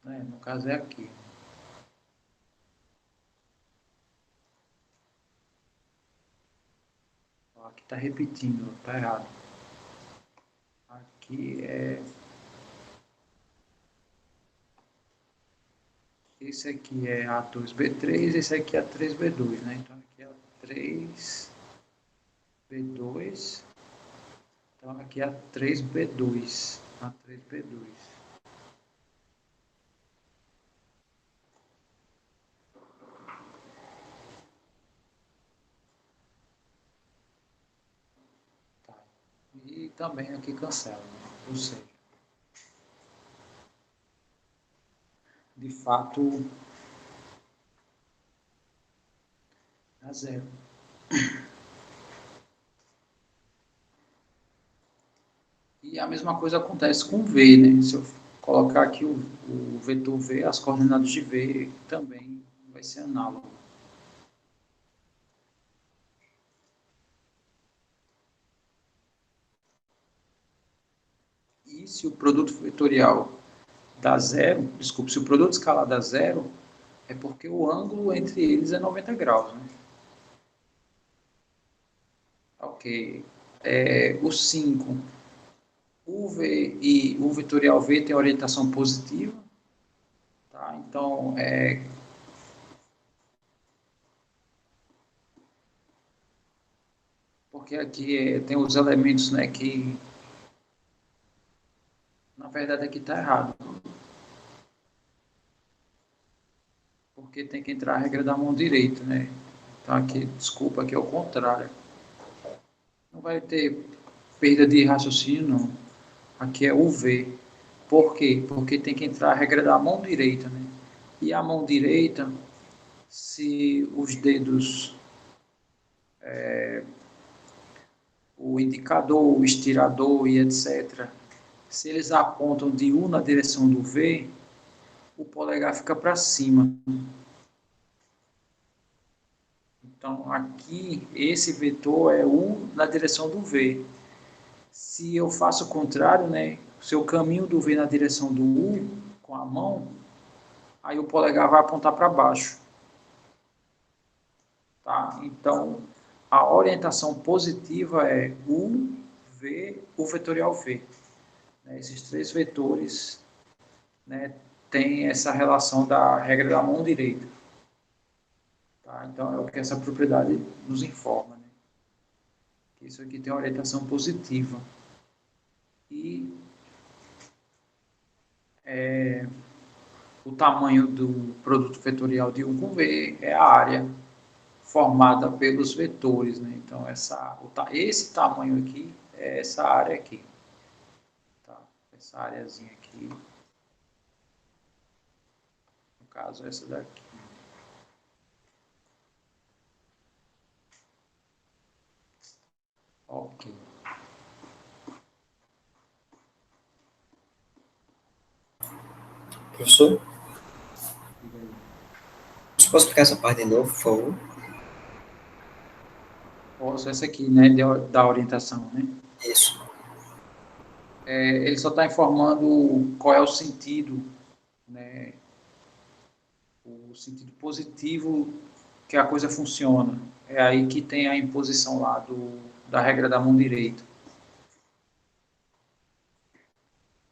[SPEAKER 1] Né? No caso é aqui. Aqui está repetindo, está errado. Aqui é... Esse aqui é A2B3, esse aqui é A3B2, né? Então aqui é A3B2. Então aqui é A3B2. A3B2. Tá. E também aqui cancela, né? Ou seja, de fato, dá zero. E a mesma coisa acontece com V, né? Se eu colocar aqui o vetor V, as coordenadas de V também vai ser análogo. E se o produto vetorial dá zero, desculpe, se o produto escalar dá zero, é porque o ângulo entre eles é 90 graus, né? Ok. O 5, o V e o vetorial V tem orientação positiva, tá? Então, porque aqui tem os elementos, né, que na verdade aqui está errado, porque tem que entrar a regra da mão direita, né? Então aqui, desculpa, aqui é o contrário. Não vai ter perda de raciocínio, não. Aqui é o V. Por quê? Porque tem que entrar a regra da mão direita, né? E a mão direita, se os dedos, o indicador, o estirador e etc., se eles apontam de U na direção do V, o polegar fica para cima. Então, aqui, esse vetor é U na direção do V. Se eu faço o contrário, né, se eu caminho do V na direção do U com a mão, aí o polegar vai apontar para baixo. Tá? Então, a orientação positiva é U, V, o vetorial V. Esses três vetores, né, têm essa relação da regra da mão direita. Tá? Então, é o que essa propriedade nos informa. Né? Isso aqui tem orientação positiva. E o tamanho do produto vetorial de U com V é a área formada pelos vetores. Né? Então, esse tamanho aqui é essa área aqui. Tá? Essa areazinha aqui. No caso, essa daqui. Ok.
[SPEAKER 3] Professor, você pode explicar essa parte de novo, por favor?
[SPEAKER 1] Posso, essa aqui, né, da orientação, né?
[SPEAKER 3] Isso.
[SPEAKER 1] Ele só está informando qual é o sentido, né? O sentido positivo que a coisa funciona. É aí que tem a imposição lá da regra da mão direita.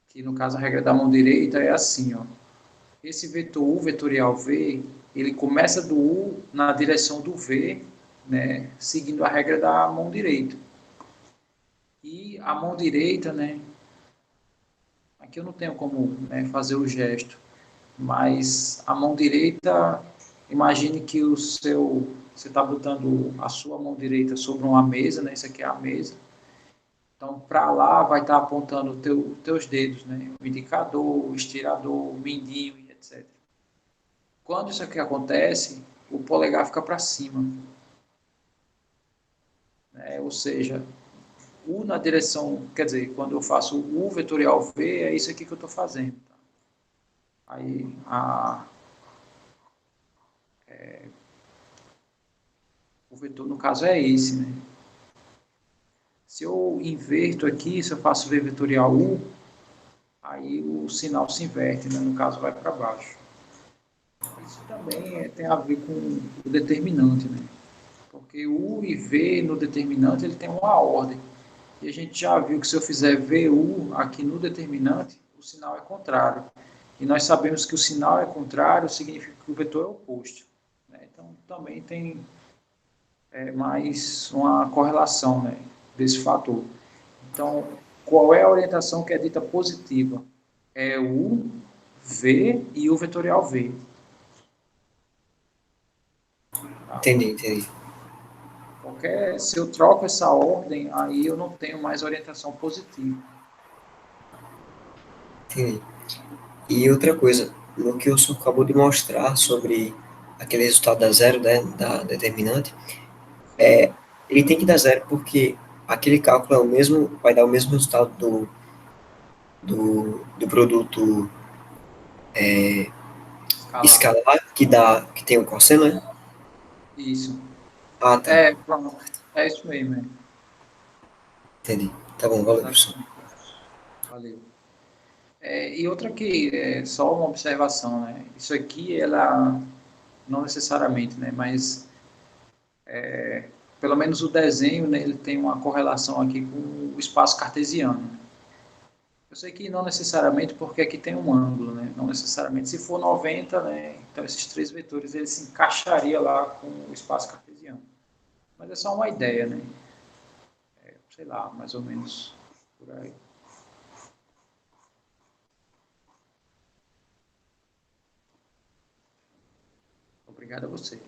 [SPEAKER 1] Que no caso a regra da mão direita é assim, ó. Esse vetor U vetorial V, ele começa do U na direção do V, né, seguindo a regra da mão direita. E a mão direita, né, aqui eu não tenho como, né, fazer o gesto, mas a mão direita, imagine que você está botando a sua mão direita sobre uma mesa, né, isso aqui é a mesa. Então, para lá vai estar apontando teus dedos, né, o indicador, o estirador, o mindinho e etc. Quando isso aqui acontece, o polegar fica para cima. Né? Ou seja, U na direção, quer dizer, quando eu faço U vetorial V, é isso aqui que eu estou fazendo. Tá? Aí, o vetor, no caso, é esse. Né? Se eu inverto aqui, se eu faço V vetorial U, aí o sinal se inverte, né? No caso, vai para baixo. Isso também tem a ver com o determinante, né? Porque U e V no determinante ele tem uma ordem. E a gente já viu que se eu fizer VU aqui no determinante, o sinal é contrário. E nós sabemos que o sinal é contrário, significa que o vetor é oposto. Né? Então, também tem mais uma correlação, né, desse fator. Então, qual é a orientação que é dita positiva? É U, V e o vetorial V. Tá?
[SPEAKER 3] Entendi.
[SPEAKER 1] Se eu troco essa ordem, aí eu não tenho mais orientação positiva.
[SPEAKER 3] Entendi. E outra coisa, no que o senhor acabou de mostrar sobre aquele resultado da zero, né, da determinante, ele tem que dar zero porque aquele cálculo é o mesmo, vai dar o mesmo resultado do produto escalar que tem o cosseno, né?
[SPEAKER 1] Isso.
[SPEAKER 3] Ah, tá.
[SPEAKER 1] Pronto. É isso mesmo.
[SPEAKER 3] Entendi. Tá bom, valeu, professor.
[SPEAKER 1] Valeu. E outra que é só uma observação, né? Isso aqui, ela não necessariamente, né? Mas pelo menos o desenho, né, ele tem uma correlação aqui com o espaço cartesiano. Eu sei que não necessariamente porque aqui tem um ângulo, né? Não necessariamente. Se for 90, né? Então esses três vetores eles se encaixariam lá com o espaço cartesiano. Mas é só uma ideia, né? Sei lá, mais ou menos por aí. Obrigado a você.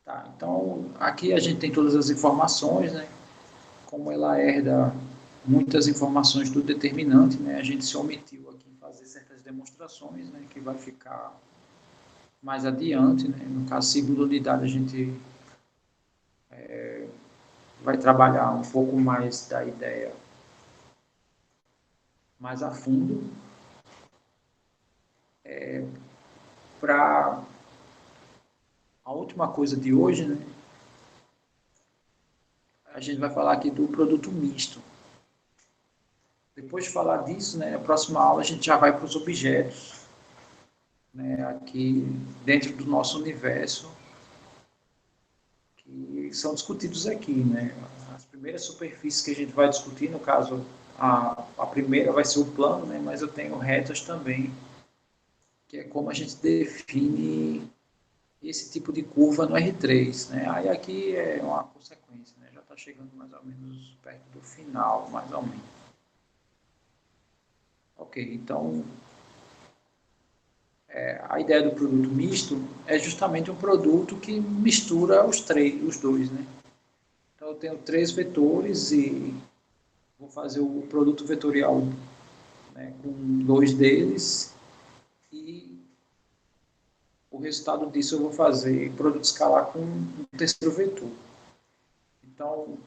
[SPEAKER 1] Tá, então aqui a gente tem todas as informações, né? Como ela herda muitas informações do determinante, né? A gente se omitiu aqui em fazer certas demonstrações, né? Que vai ficar mais adiante, né? No caso, segunda unidade, a gente vai trabalhar um pouco mais da ideia mais a fundo. Para a última coisa de hoje, né? A gente vai falar aqui do produto misto. Depois de falar disso, né? Na próxima aula a gente já vai para os objetos, né? Aqui dentro do nosso universo, que são discutidos aqui, né? As primeiras superfícies que a gente vai discutir, no caso, a primeira vai ser o plano, né? Mas eu tenho retas também, que é como a gente define esse tipo de curva no R3, né? Aí aqui é uma consequência, né? Já está chegando mais ou menos perto do final, mais ou menos. Ok, então a ideia do produto misto é justamente um produto que mistura os dois, né? Então eu tenho três vetores e vou fazer o produto vetorial, né, com dois deles e o resultado disso eu vou fazer produto escalar com um terceiro vetor. Então,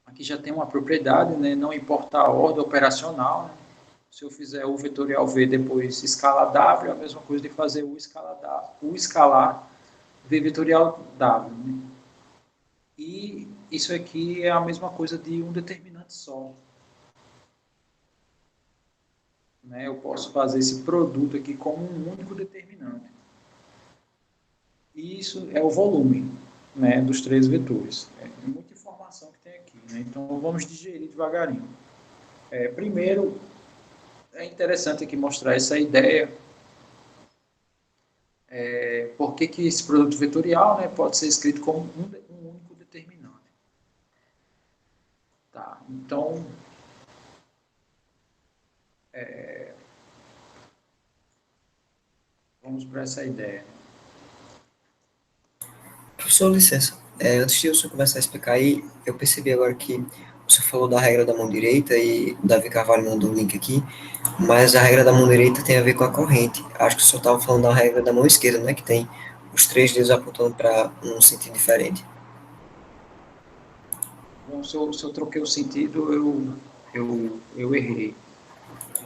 [SPEAKER 1] aqui já tem uma propriedade, né, não importa a ordem operacional, né? Se eu fizer o vetorial V depois escala W, é a mesma coisa de fazer o escalar V vetorial W. Né? E isso aqui é a mesma coisa de um determinante só. Né? Eu posso fazer esse produto aqui como um único determinante. E isso é o volume, né, dos três vetores. É muita informação que tem aqui. Né? Então, vamos digerir devagarinho. Primeiro, é interessante aqui mostrar essa ideia. Por que esse produto vetorial, né, pode ser escrito como um único determinante. Tá, então, vamos para essa ideia.
[SPEAKER 3] Professor, licença. Antes de o senhor começar a explicar aí, eu percebi agora que o senhor falou da regra da mão direita e o Davi Carvalho mandou o link aqui, mas a regra da mão direita tem a ver com a corrente. Acho que o senhor estava falando da regra da mão esquerda, né? Que tem os três dedos apontando para um sentido diferente.
[SPEAKER 1] Bom, se eu troquei o sentido, eu errei.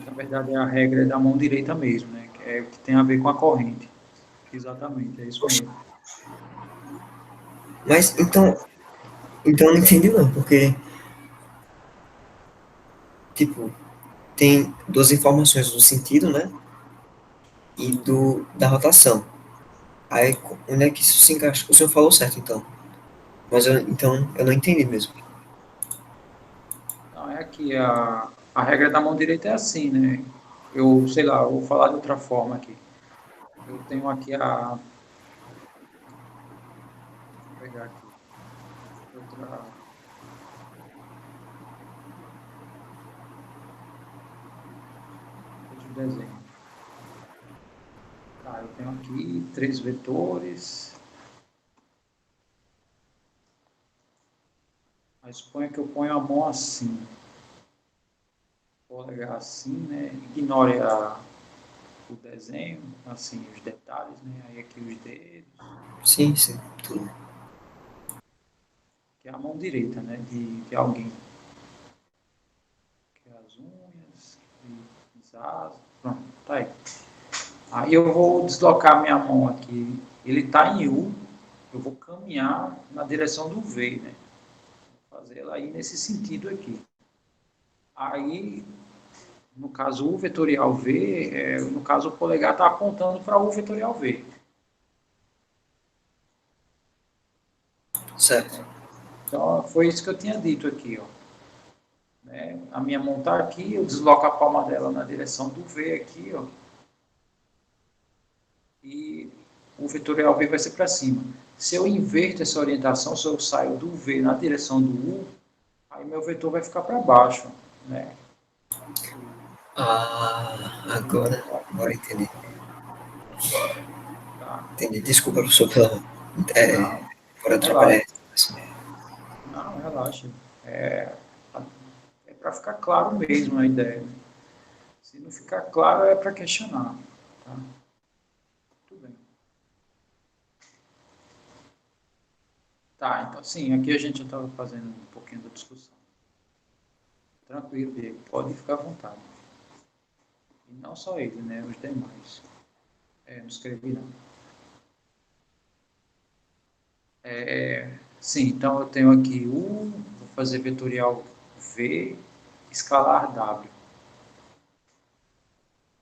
[SPEAKER 1] Na verdade, a regra é da mão direita mesmo, né? Que é o que tem a ver com a corrente. Exatamente, é isso mesmo.
[SPEAKER 3] Mas, então eu não entendi não, porque, tipo, tem duas informações do sentido, né? E da rotação. Aí, onde é que isso se encaixa? O senhor falou certo, então. Mas então, eu não entendi mesmo.
[SPEAKER 1] Não, é aqui, a regra da mão direita é assim, né? Eu, sei lá, eu vou falar de outra forma aqui. Eu tenho aqui vou pegar aqui, outra, outro desenho. Tá, eu tenho aqui 3 vetores. Aí suponha que eu ponho a mão assim. Polegar assim, né? Ignore o desenho, assim, os detalhes, né? Aí aqui os dedos,
[SPEAKER 3] Sim, sim, tudo.
[SPEAKER 1] que é a mão direita, né? De alguém. Que é as unhas, e os asas. Pronto, tá aí. Aí eu vou deslocar minha mão aqui. Ele está em U, eu vou caminhar na direção do V, né? Vou fazer ela aí nesse sentido aqui. Aí, no caso, U vetorial V, no caso, o polegar está apontando para U vetorial V.
[SPEAKER 3] Certo.
[SPEAKER 1] Então, foi isso que eu tinha dito aqui, ó. Né? A minha mão está aqui, eu desloco a palma dela na direção do V aqui, ó. E o vetorial V vai ser para cima. Se eu inverto essa orientação, se eu saio do V na direção do U, aí meu vetor vai ficar para baixo, né?
[SPEAKER 3] Ah, agora entendi.
[SPEAKER 1] Tá?
[SPEAKER 3] Entendi. Desculpa, professor, pela, é,
[SPEAKER 1] Não,
[SPEAKER 3] por atrapalhar.
[SPEAKER 1] relaxa. Não, relaxa. É, é para ficar claro mesmo a ideia. Né? Se não ficar claro, é para questionar. Tá? Tudo bem. Tá, então sim, aqui a gente já estava fazendo um pouquinho da discussão. Tranquilo, Diego, pode ficar à vontade. E não só ele, né? Os demais. Não escrevi não. Sim, então eu tenho aqui U, vou fazer vetorial V, escalar W.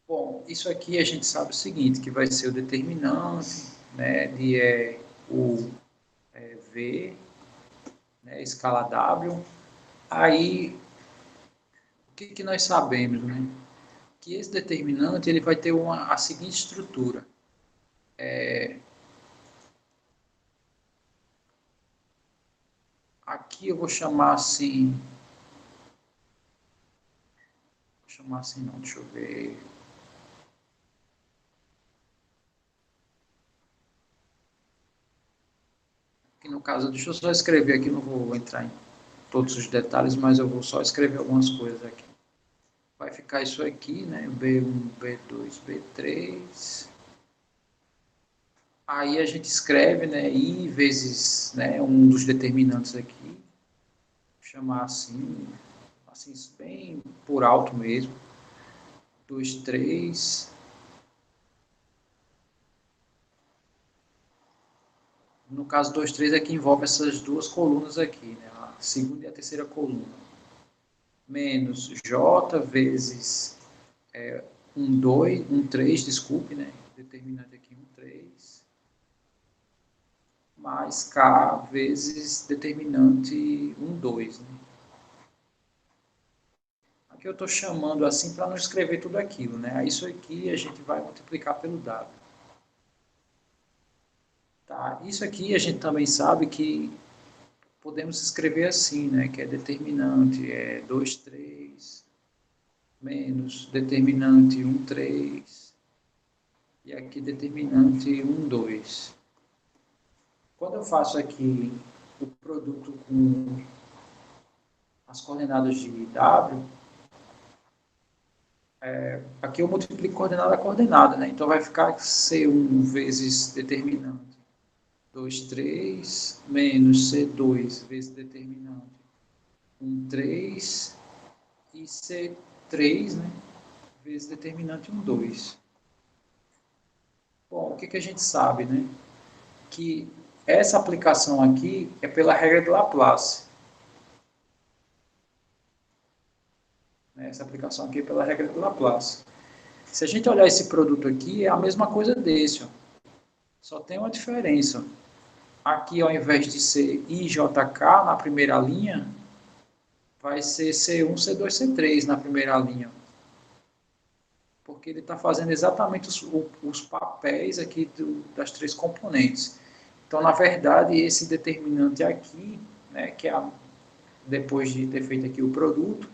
[SPEAKER 1] Bom, isso aqui a gente sabe o seguinte, que vai ser o determinante, né, de o V, né, escala W. Aí, o que, que nós sabemos, né? Que esse determinante ele vai ter a seguinte estrutura. Aqui eu vou chamar assim, não, deixa eu ver. Aqui no caso, deixa eu só escrever aqui, não vou entrar em todos os detalhes, mas eu vou só escrever algumas coisas aqui. Vai ficar isso aqui, né? B1, B2, B3. Aí a gente escreve, né? I vezes, né, um dos determinantes aqui. Vou chamar assim bem por alto mesmo. 2, 3. No caso 2, 3 é que envolve essas duas colunas aqui, né? A segunda e a terceira coluna. Menos J vezes 1, 2, 1, 3, desculpe, né? Determinante aqui 1, 3. Mais K vezes determinante 1, 2. Né? Aqui eu estou chamando assim para não escrever tudo aquilo. Né? Isso aqui a gente vai multiplicar pelo W. Tá? Isso aqui a gente também sabe que podemos escrever assim, né? Que é determinante 2, 3, menos determinante 1, 3. E aqui determinante 1, 2. Quando eu faço aqui o produto com as coordenadas de W, aqui eu multiplico coordenada a coordenada, né? Então vai ficar C1 vezes determinante 2, 3, menos C2 vezes determinante 1, 3, e C3, né? Vezes determinante 1, 2. Bom, o que, que a gente sabe, né? Que essa aplicação aqui é pela regra de Laplace. Essa aplicação aqui é pela regra de Laplace. Se a gente olhar esse produto aqui, é a mesma coisa desse. Ó. Só tem uma diferença. Aqui, ao invés de ser IJK na primeira linha, vai ser C1, C2, C3 na primeira linha. Porque ele está fazendo exatamente os papéis aqui das três componentes. Então, na verdade, esse determinante aqui, né, que é depois de ter feito aqui o produto,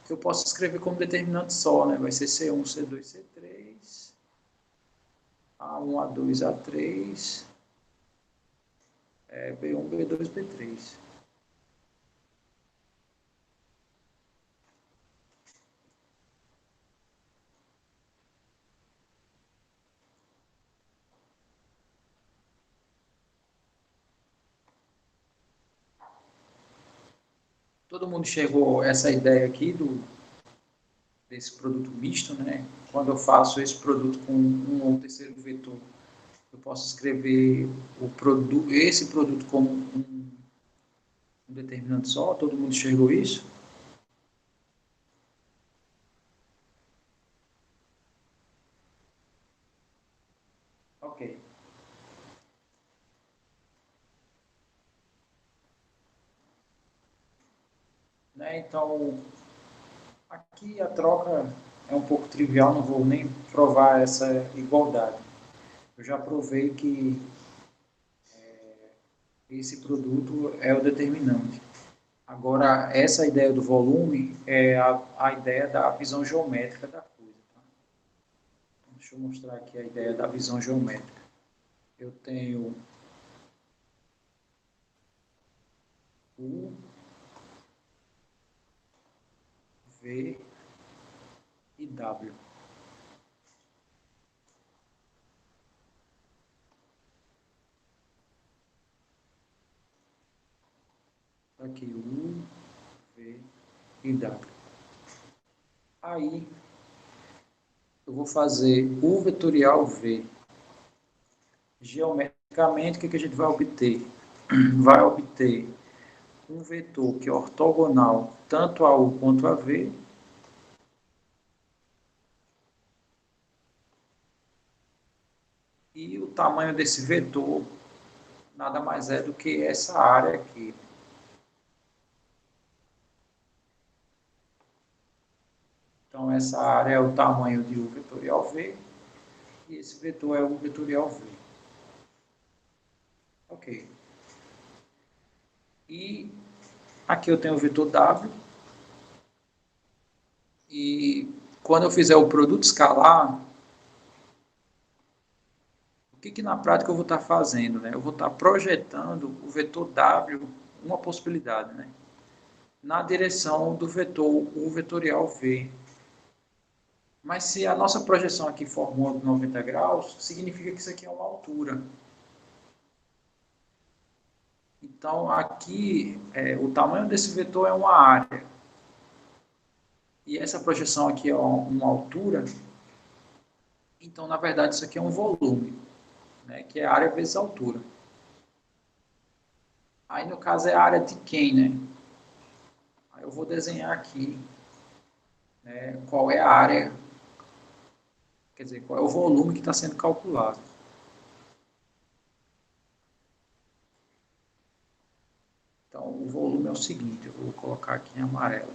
[SPEAKER 1] que eu posso escrever como determinante só, né? Vai ser C1, C2, C3, A1, A2, A3, B1, B2, B3. Todo mundo chegou a essa ideia aqui desse produto misto, né? Quando eu faço esse produto com um ou terceiro vetor, eu posso escrever esse produto como um determinante só. Todo mundo enxergou isso? Ok. Né? Então, aqui a troca é um pouco trivial, não vou nem provar essa igualdade. Eu já provei que esse produto é o determinante. Agora, essa ideia do volume é a ideia da visão geométrica da coisa. Tá? Então, deixa eu mostrar aqui a ideia da visão geométrica. Eu tenho U, V e W. Aqui, U, V e W. Aí, eu vou fazer U vetorial V. Geometricamente, o que a gente vai obter? Vai obter um vetor que é ortogonal tanto a U quanto a V, e o tamanho desse vetor nada mais é do que essa área aqui. Então, essa área é o tamanho de U vetorial V, e esse vetor é U vetorial V. Ok. E aqui eu tenho o vetor W, e quando eu fizer o produto escalar, o que na prática eu vou estar fazendo? Né? Eu vou estar projetando o vetor W, uma possibilidade, né? Na direção do vetor U vetorial V. Mas se a nossa projeção aqui for um ângulo de 90 graus, significa que isso aqui é uma altura. Então, aqui, o tamanho desse vetor é uma área. E essa projeção aqui é uma altura. Então, na verdade, isso aqui é um volume, né, que é área vezes altura. Aí, no caso, é a área de quem, né? Aí eu vou desenhar aqui, né, qual é a área, quer dizer, qual é o volume que está sendo calculado. Então, o volume é o seguinte, eu vou colocar aqui em amarelo.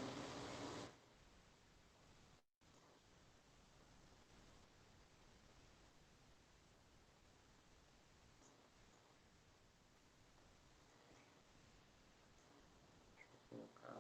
[SPEAKER 1] Vou colocar.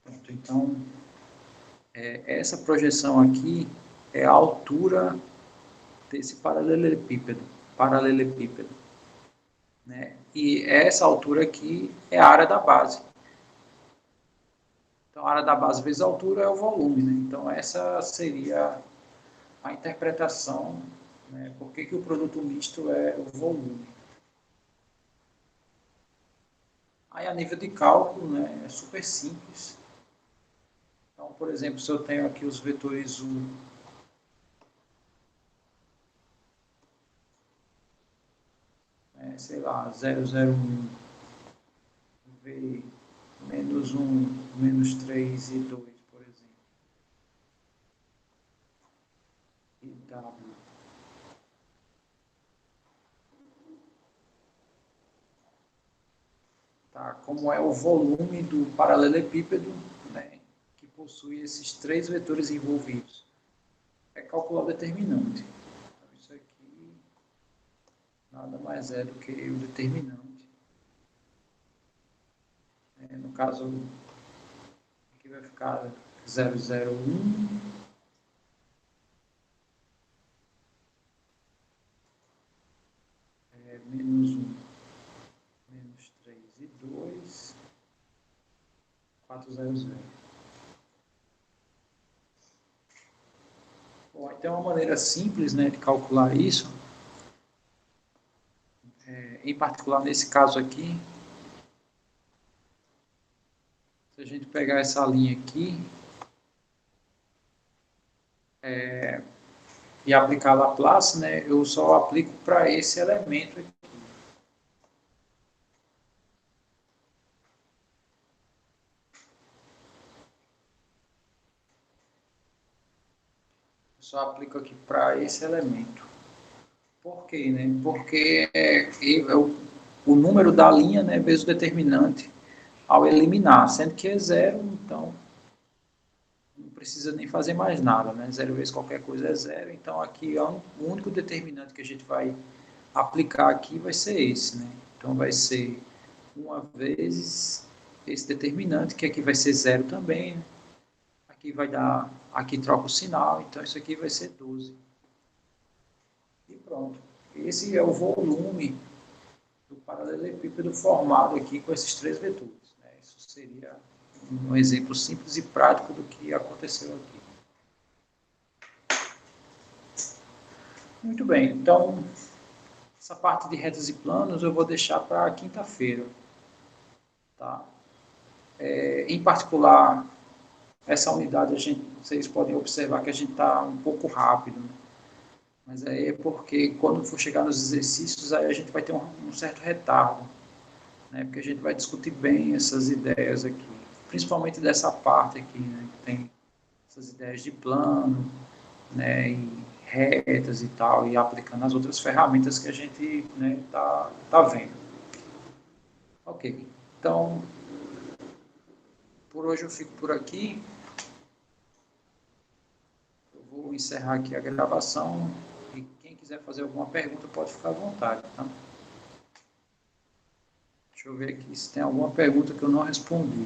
[SPEAKER 1] Pronto, então, essa projeção aqui é a altura desse paralelepípedo, né? E essa altura aqui é a área da base. Então, a área da base vezes a altura é o volume, né? Então, essa seria a interpretação, né? Por que o produto misto é o volume. Aí, a nível de cálculo, né, é super simples. Então, por exemplo, se eu tenho aqui os vetores 1, sei lá, 001, V menos 1, menos 3 e 2, por exemplo. E W. Tá? Como é o volume do paralelepípedo, né, que possui esses três vetores envolvidos. É calcular o determinante. Então, isso aqui nada mais é do que o determinante. No caso, aqui vai ficar 001. Menos 1, menos 3 e 2, 400. Bom, aí tem uma maneira simples, né, de calcular isso. Em particular, nesse caso aqui, se a gente pegar essa linha aqui e aplicar Laplace, né, eu só aplico para esse elemento aqui. Eu só aplico aqui para esse elemento. Por quê, né? Porque o número da linha, né, vezes o determinante ao eliminar, sendo que é zero, então não precisa nem fazer mais nada, né? Zero vezes qualquer coisa é zero, então aqui o único determinante que a gente vai aplicar aqui vai ser esse, né? Então vai ser uma vezes esse determinante, que aqui vai ser zero também, né? Aqui vai dar, aqui troca o sinal, então isso aqui vai ser 12. E pronto. Esse é o volume do paralelepípedo formado aqui com esses três vetores, né? Isso seria um exemplo simples e prático do que aconteceu aqui. Muito bem, então essa parte de retas e planos eu vou deixar para quinta-feira. Tá? Em particular, essa unidade vocês podem observar que a gente está um pouco rápido, né? Mas aí é porque quando for chegar nos exercícios, aí a gente vai ter um certo retardo, né? Porque a gente vai discutir bem essas ideias aqui, principalmente dessa parte aqui, né? Que tem essas ideias de plano, né? E retas e tal, e aplicando as outras ferramentas que a gente, né, tá vendo. Ok, então, por hoje eu fico por aqui. Eu vou encerrar aqui a gravação e quem quiser fazer alguma pergunta pode ficar à vontade, tá? Deixa eu ver aqui se tem alguma pergunta que eu não respondi.